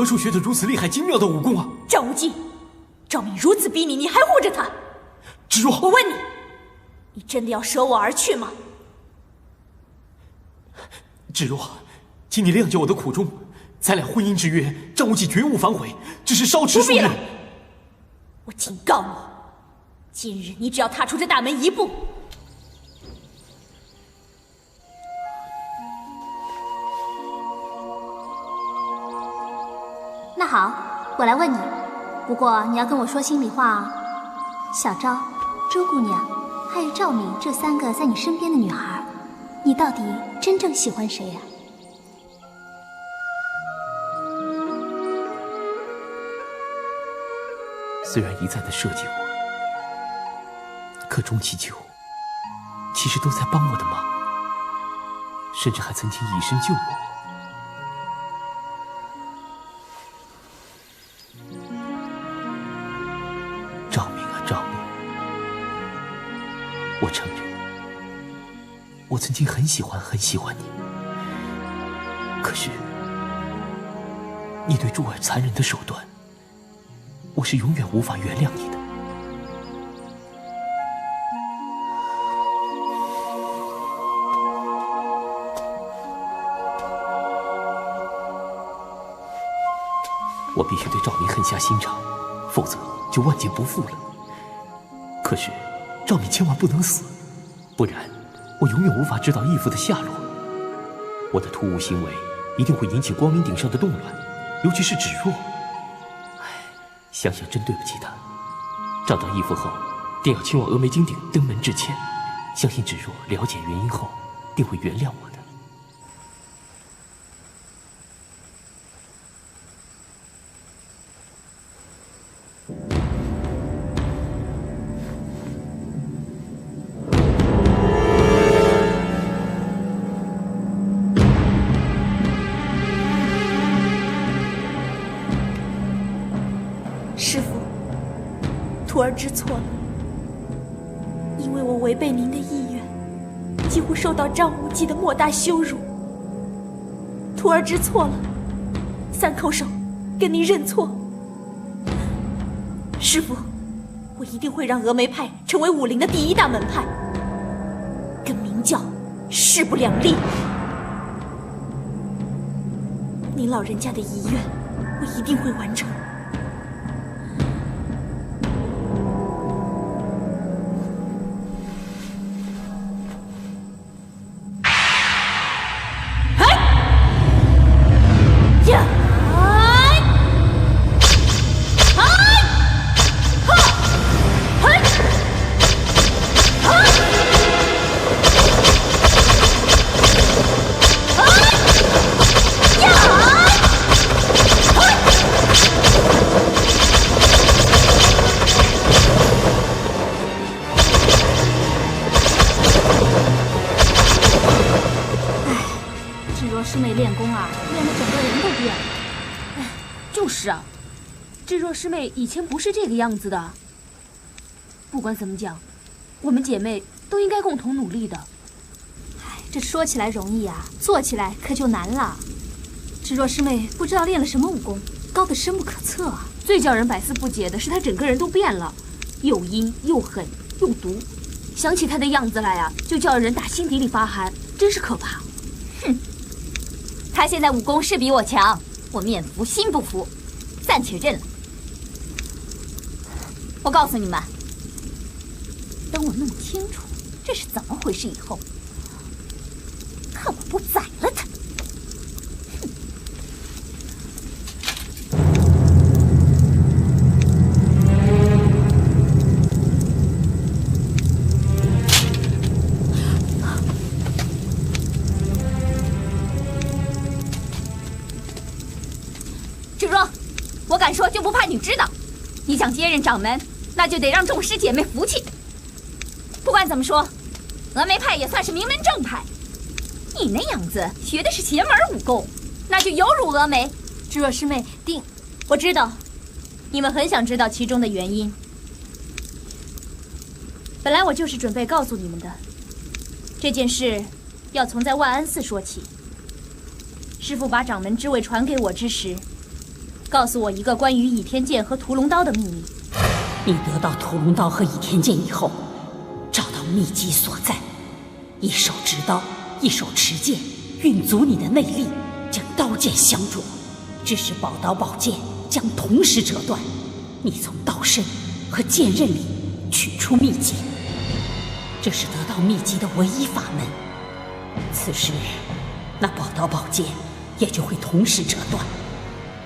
何处学得如此厉害精妙的武功啊？张无忌，赵敏如此逼你，你还护着他？芷若，我问你，你真的要舍我而去吗？芷若，请你谅解我的苦衷。咱俩婚姻之约，张无忌绝无反悔，只是稍迟数日。不必了，我警告你，今日你只要踏出这大门一步，那好，我来问你，不过你要跟我说心里话啊。小昭、周姑娘，还有赵敏这3个在你身边的女孩，你到底真正喜欢谁呀？虽然一再的设计我，可钟其久，其实都在帮我的忙，甚至还曾经以身救我。赵敏啊，赵敏，我承认，我曾经很喜欢你，可是你对珠儿残忍的手段，我是永远无法原谅你的。我必须对赵敏狠下心肠，否则就万劫不复了。可是赵敏千万不能死，不然我永远无法知道义父的下落。我的突兀行为一定会引起光明顶上的动乱，尤其是芷若。想想真对不起他。找到义父后，定要前往峨眉金顶登门致歉。相信芷若了解原因后，定会原谅我的。师父，徒儿知错了，因为我违背您的意愿，几乎受到张无忌的莫大羞辱。徒儿知错了，3叩首，跟您认错。师父，我一定会让峨眉派成为武林的第1大门派，跟明教势不两立。您老人家的遗愿，我一定会完成。师妹练功啊，练得整个人都变了。哎，就是啊，芷若师妹以前不是这个样子的。不管怎么讲，我们姐妹都应该共同努力的。哎，这说起来容易啊，做起来可就难了。芷若师妹不知道练了什么武功，高得深不可测啊。最叫人百思不解的是，她整个人都变了，又阴又狠又毒。想起她的样子来啊，就叫人打心底里发寒，真是可怕。哼！他现在武功是比我强，我面服心不服，暂且认了。我告诉你们，等我弄清楚这是怎么回事以后，看我不宰了他！芷若，我敢说，就不怕你知道，你想接任掌门，那就得让众师姐妹服气。不管怎么说，峨眉派也算是名门正派，你那样子学的是邪门武功，那就有辱峨眉。芷若师妹，我知道，你们很想知道其中的原因。本来我就是准备告诉你们的，这件事要从在万安寺说起。师父把掌门之位传给我之时，告诉我一个关于倚天剑和屠龙刀的秘密。你得到屠龙刀和倚天剑以后，找到秘籍所在，一手执刀，一手持剑，运足你的内力，将刀剑相着，致使宝刀宝剑将同时折断。你从刀身和剑刃里取出秘籍，这是得到秘籍的唯一法门。此时，那宝刀宝剑也就会同时折断。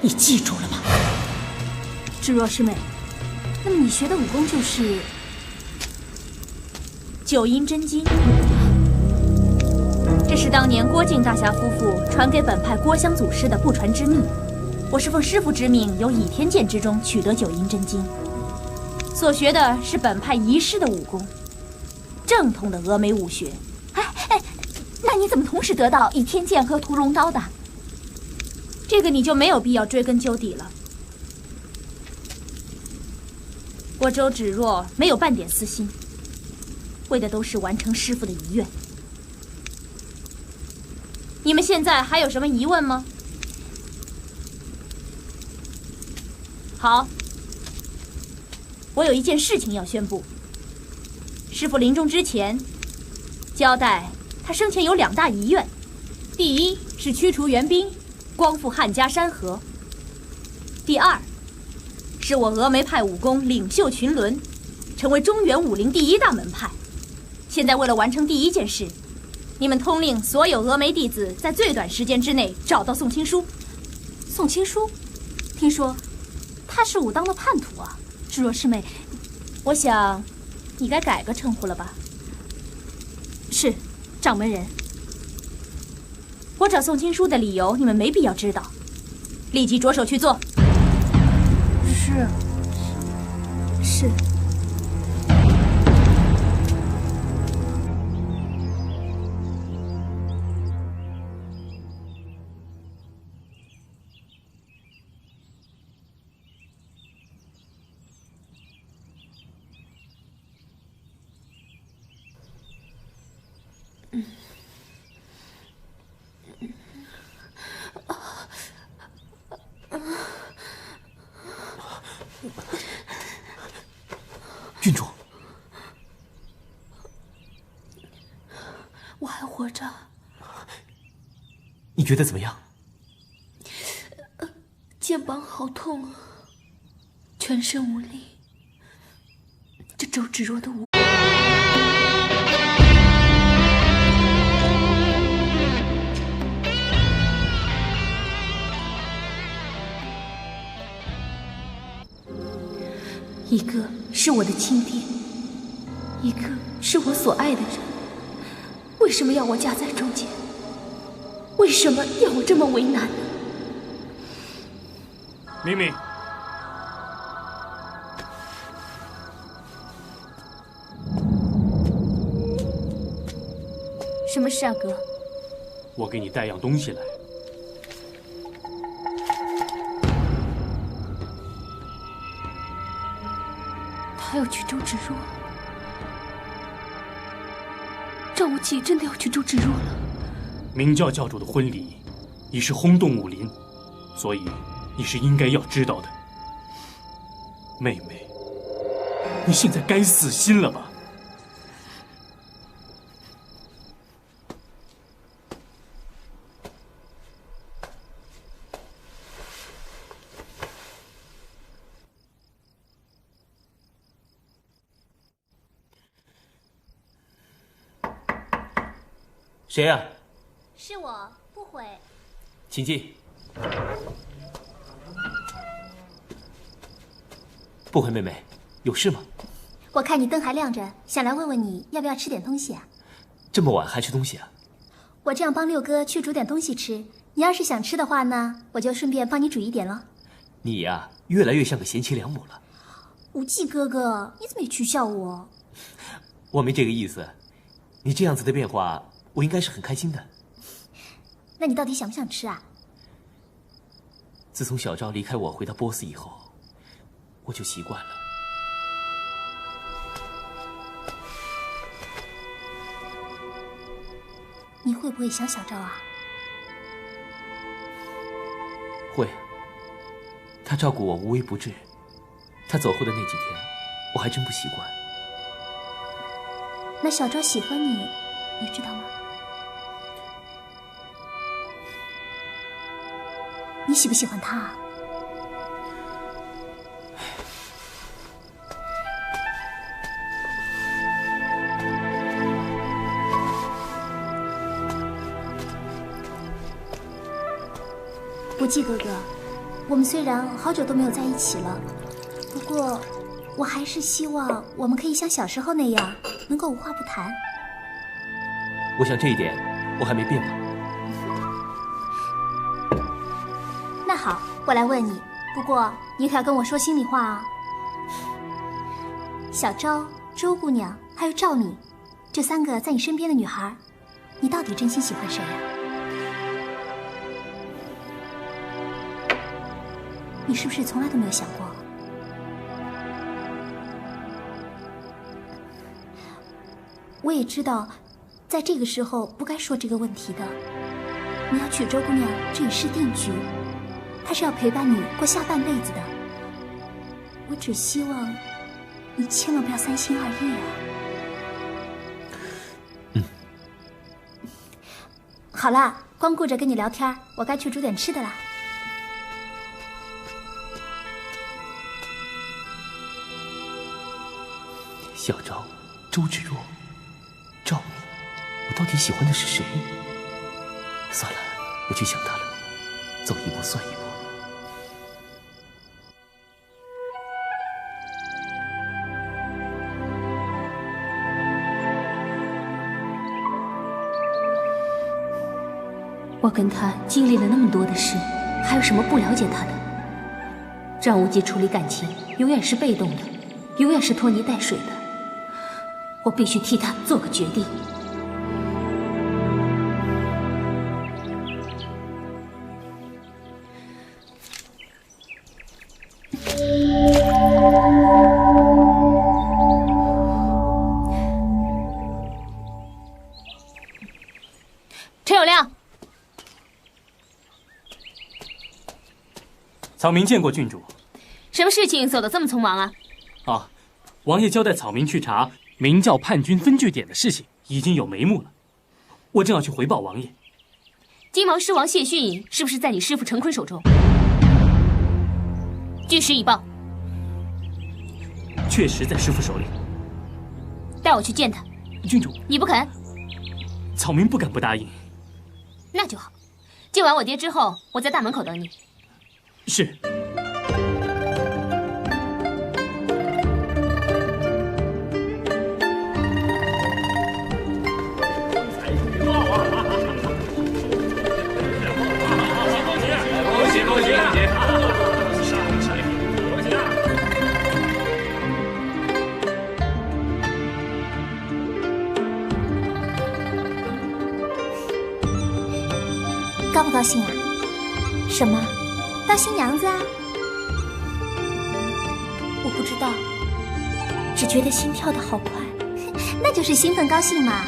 你记住了吧？芷若师妹，那么你学的武功就是九阴真经？这是当年郭靖大侠夫妇传给本派郭襄祖师的不传之秘。我是奉师父之命，由倚天剑之中取得九阴真经，所学的是本派遗失的武功，正统的峨眉武学。那你怎么同时得到倚天剑和屠龙刀的？这个你就没有必要追根究底了。我周芷若没有半点私心，为的都是完成师父的遗愿。你们现在还有什么疑问吗？好，我有一件事情要宣布。师父临终之前交代，他生前有2大遗愿，第一是驱除援兵，光复汉家山河；第二是我峨眉派武功领袖群伦，成为中原武林第1大门派。现在为了完成第一件事，你们通令所有峨眉弟子在最短时间之内找到宋青书。宋青书，听说他是武当的叛徒啊！芷若师妹，我想你该改个称呼了吧？是，掌门人。我找宋青书的理由你们没必要知道，立即着手去做。是。郡主，我还活着。你觉得怎么样？肩膀好痛啊，全身无力。这周芷若的武一个是我的亲爹，一个是我所爱的人，为什么要我夹在中间？为什么要我这么为难呢？明明，什么事啊，哥？我给你带样东西来。他要娶周芷若，张无忌真的要娶周芷若了。明教教主的婚礼已是轰动武林，所以你是应该要知道的。妹妹，你现在该死心了吧？谁呀？是我，不悔。请进。不悔妹妹，有事吗？我看你灯还亮着，想来问问你要不要吃点东西啊？这么晚还吃东西啊？我这样帮六哥去煮点东西吃，你要是想吃的话呢，我就顺便帮你煮一点了。你呀，越来越像个贤妻良母了。无忌哥哥，你怎么也取笑我？我没这个意思，你这样子的变化，我应该是很开心的。那你到底想不想吃啊？自从小昭离开我回到波斯以后，我就习惯了。你会不会想小昭啊？会，他照顾我无微不至，他走后的那几天，我还真不习惯。那小昭喜欢你，你知道吗？你喜不喜欢他啊？无忌哥哥，我们虽然好久都没有在一起了，不过我还是希望我们可以像小时候那样，能够无话不谈。我想这一点我还没变吧。那好，我来问你，不过你可要跟我说心里话啊。小昭、周姑娘还有赵敏，这3个在你身边的女孩，你到底真心喜欢谁呀？你是不是从来都没有想过？我也知道，在这个时候不该说这个问题的。你要娶周姑娘，这已是定局，她是要陪伴你过下半辈子的。我只希望你千万不要3心2意啊。好了，光顾着跟你聊天，我该去煮点吃的了。小昭、周芷若、赵敏，我到底喜欢的是谁？算了，不去想他了，走一步算一步。我跟他经历了那么多的事，还有什么不了解他的？张无忌处理感情永远是被动的，永远是拖泥带水的。我必须替他做个决定。陈有亮，草民见过郡主。什么事情走得这么匆忙啊？啊，王爷交代草民去查明教叛军分据点的事情，已经有眉目了。我正要去回报王爷。金毛狮王谢逊是不是在你师父陈坤手中？据实以报。确实在师父手里。带我去见他。郡主，你不肯？草民不敢不答应。那就好，见完我爹之后，我在大门口等你。是。高不高兴啊？什么？当新娘子啊？我不知道，只觉得心跳得好快。那就是兴奋高兴嘛。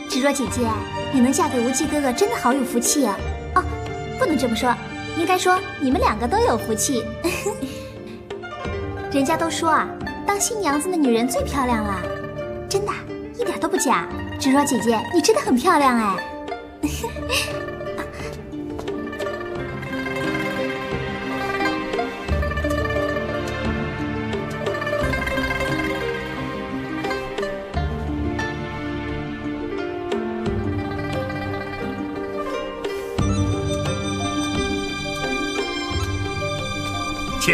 芷若姐姐，你能嫁给无忌哥哥，真的好有福气啊！哦，不能这么说，应该说你们2个都有福气。人家都说啊，当新娘子的女人最漂亮了，真的，一点都不假。芷若姐姐，你真的很漂亮哎。请。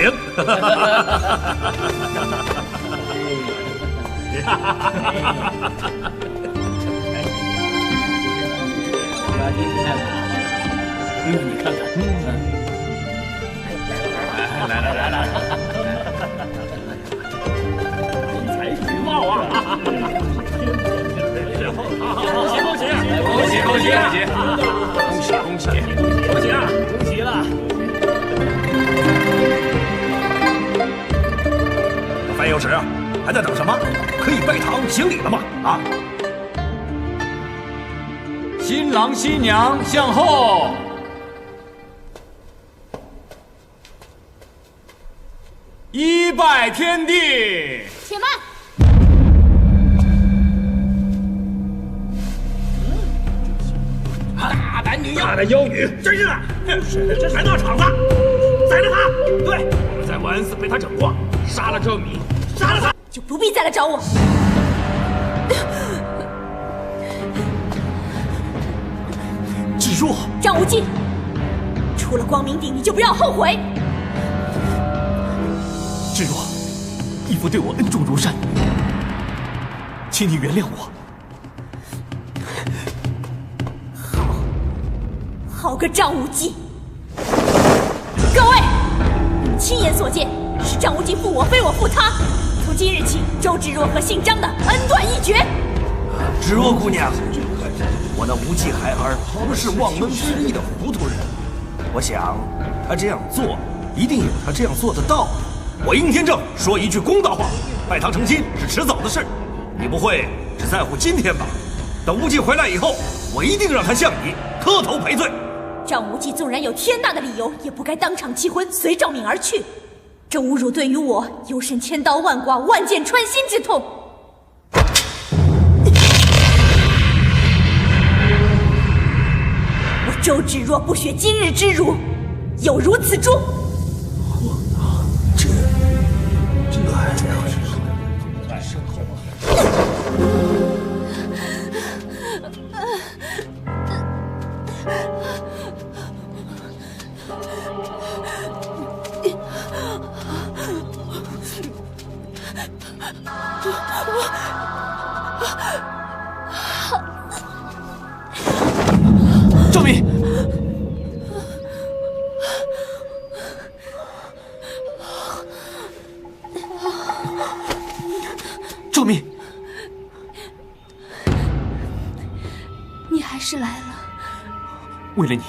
你看看，来，人才举报啊！恭喜啊！恭喜了！范有时，还在等什么？可以拜堂行礼了吗？啊！新郎新娘向后。一拜天地。且慢。大胆女妖，大胆妖女，真是的！来大场子，宰了他！对，我们在万寺被他整过，杀了郑敏，杀了他，就不必再来找我。芷若，张无忌，出了光明顶，你就不要后悔。芷若，义父对我恩重如山，请你原谅我。好个张无忌！各位，你们亲眼所见，是张无忌负我，非我负他。从今日起，周芷若和姓张的恩断义绝。芷若姑娘，我那无忌孩儿不是忘恩负义的糊涂人，我想他这样做一定有他这样做的道理。我应天正说一句公道话，拜堂成亲是迟早的事，你不会只在乎今天吧？等无忌回来以后，我一定让他向你磕头赔罪。张无忌纵然有天大的理由，也不该当场弃婚，随赵敏而去。这侮辱对于我有甚千刀万剐、万箭穿心之痛。我周芷若不学今日之辱，有如此诛。这还要是赵敏，赵敏，你还是来了。为了你，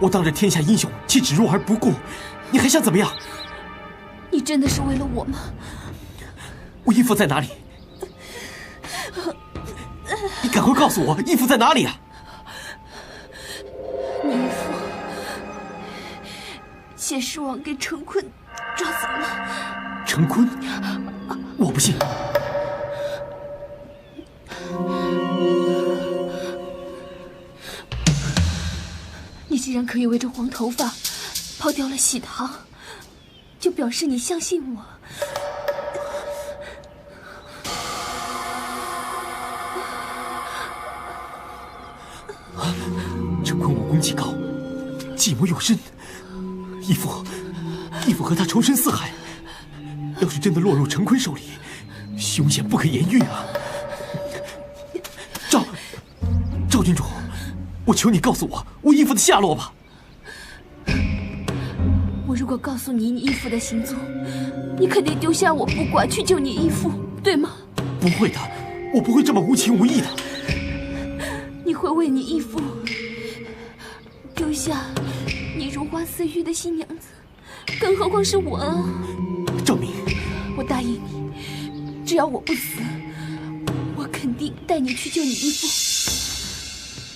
我当着天下英雄弃芷若而不顾，你还想怎么样？你真的是为了我吗？我义父在哪里？你赶快告诉我，义父在哪里啊？你义父谢氏王给成坤抓走了。成坤？我不信。你既然可以为这黄头发抛掉了喜堂，就表示你相信我。成坤武功极高，计谋又深，义父和他仇深似海，要是真的落入成坤手里，凶险不可言喻啊！赵郡主，我求你告诉我义父的下落吧。我如果告诉你义父的行踪，你肯定丢下我不管，去救你义父，对吗？不会的，我不会这么无情无义的。你会为你义父丢下你如花似玉的新娘子，更何况是我啊！赵敏，我答应你，只要我不死，我肯定带你去救你义父。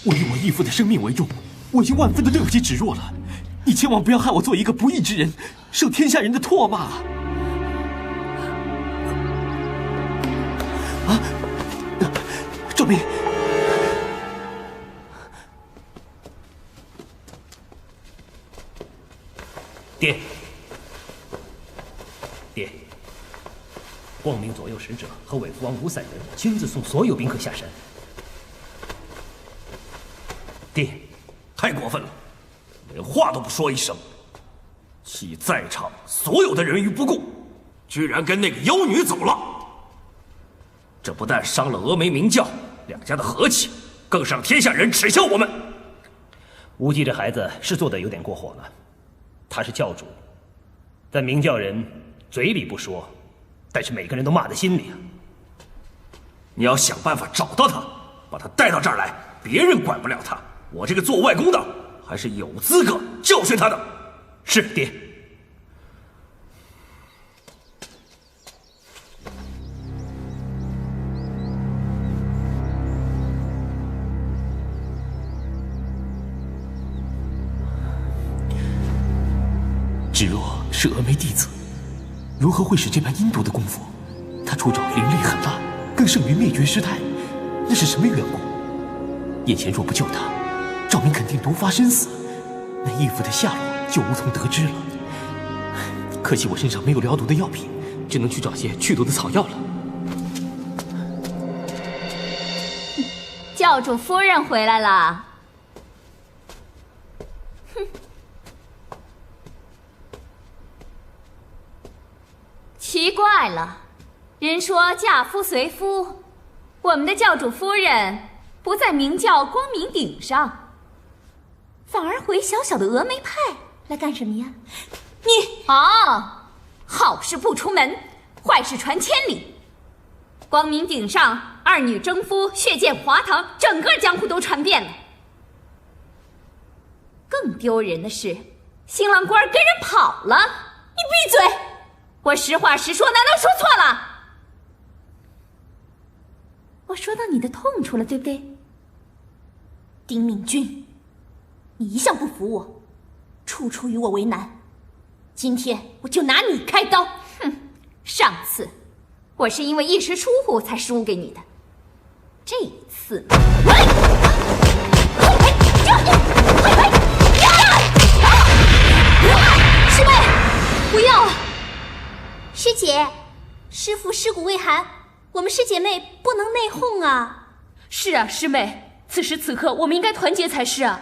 我以我义父的生命为重，我已经万分的对不起芷若了，你千万不要害我做一个不义之人，受天下人的唾骂啊！赵敏。爹，光明左右使者和伪父王吴散人亲自送所有宾客下山。爹，太过分了，连话都不说一声，弃在场所有的人于不顾，居然跟那个妖女走了。这不但伤了峨眉明教两家的和气，更是让天下人耻笑我们。无忌这孩子是做的有点过火了，他是教主，在明教人嘴里不说，但是每个人都骂在心里啊。你要想办法找到他，把他带到这儿来，别人管不了他，我这个做外公的还是有资格教训他的。是，爹。芷若是峨眉弟子，如何会使这般阴毒的功夫？他出招凌厉狠辣，更胜于灭绝师太，那是什么缘故？眼前若不救他，赵明肯定毒发身死，那义父的下落就无从得知了。可惜我身上没有疗毒的药品，只能去找些去毒的草药了。教主夫人回来了。哼，奇怪了，人说嫁夫随夫，我们的教主夫人不在明教光明顶上，反而回小小的峨眉派来干什么呀？你好事不出门，坏事传千里。光明顶上二女争夫，血溅华堂，整个江湖都传遍了。更丢人的是，新郎官跟人跑了。你闭嘴！我实话实说，难道说错了？我说到你的痛处了，对不对？丁敏君，你一向不服我，处处与我为难。今天我就拿你开刀。哼，上次我是因为一时疏忽才输给你的，这一次，师妹，不要！师姐，师父尸骨未寒，我们师姐妹不能内讧啊。是啊，师妹，此时此刻我们应该团结才是啊。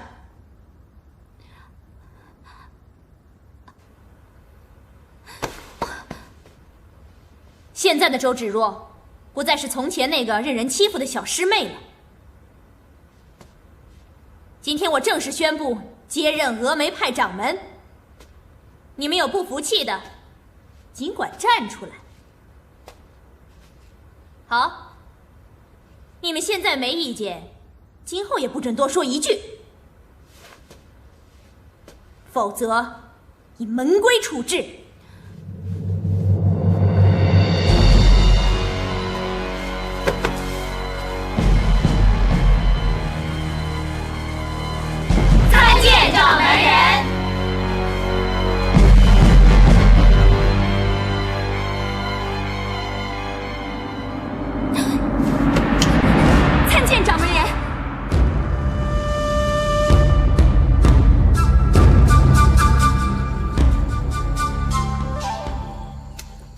现在的周芷若不再是从前那个任人欺负的小师妹了。今天我正式宣布接任峨眉派掌门。你们有不服气的，尽管站出来。好，你们现在没意见，今后也不准多说一句，否则以门规处置。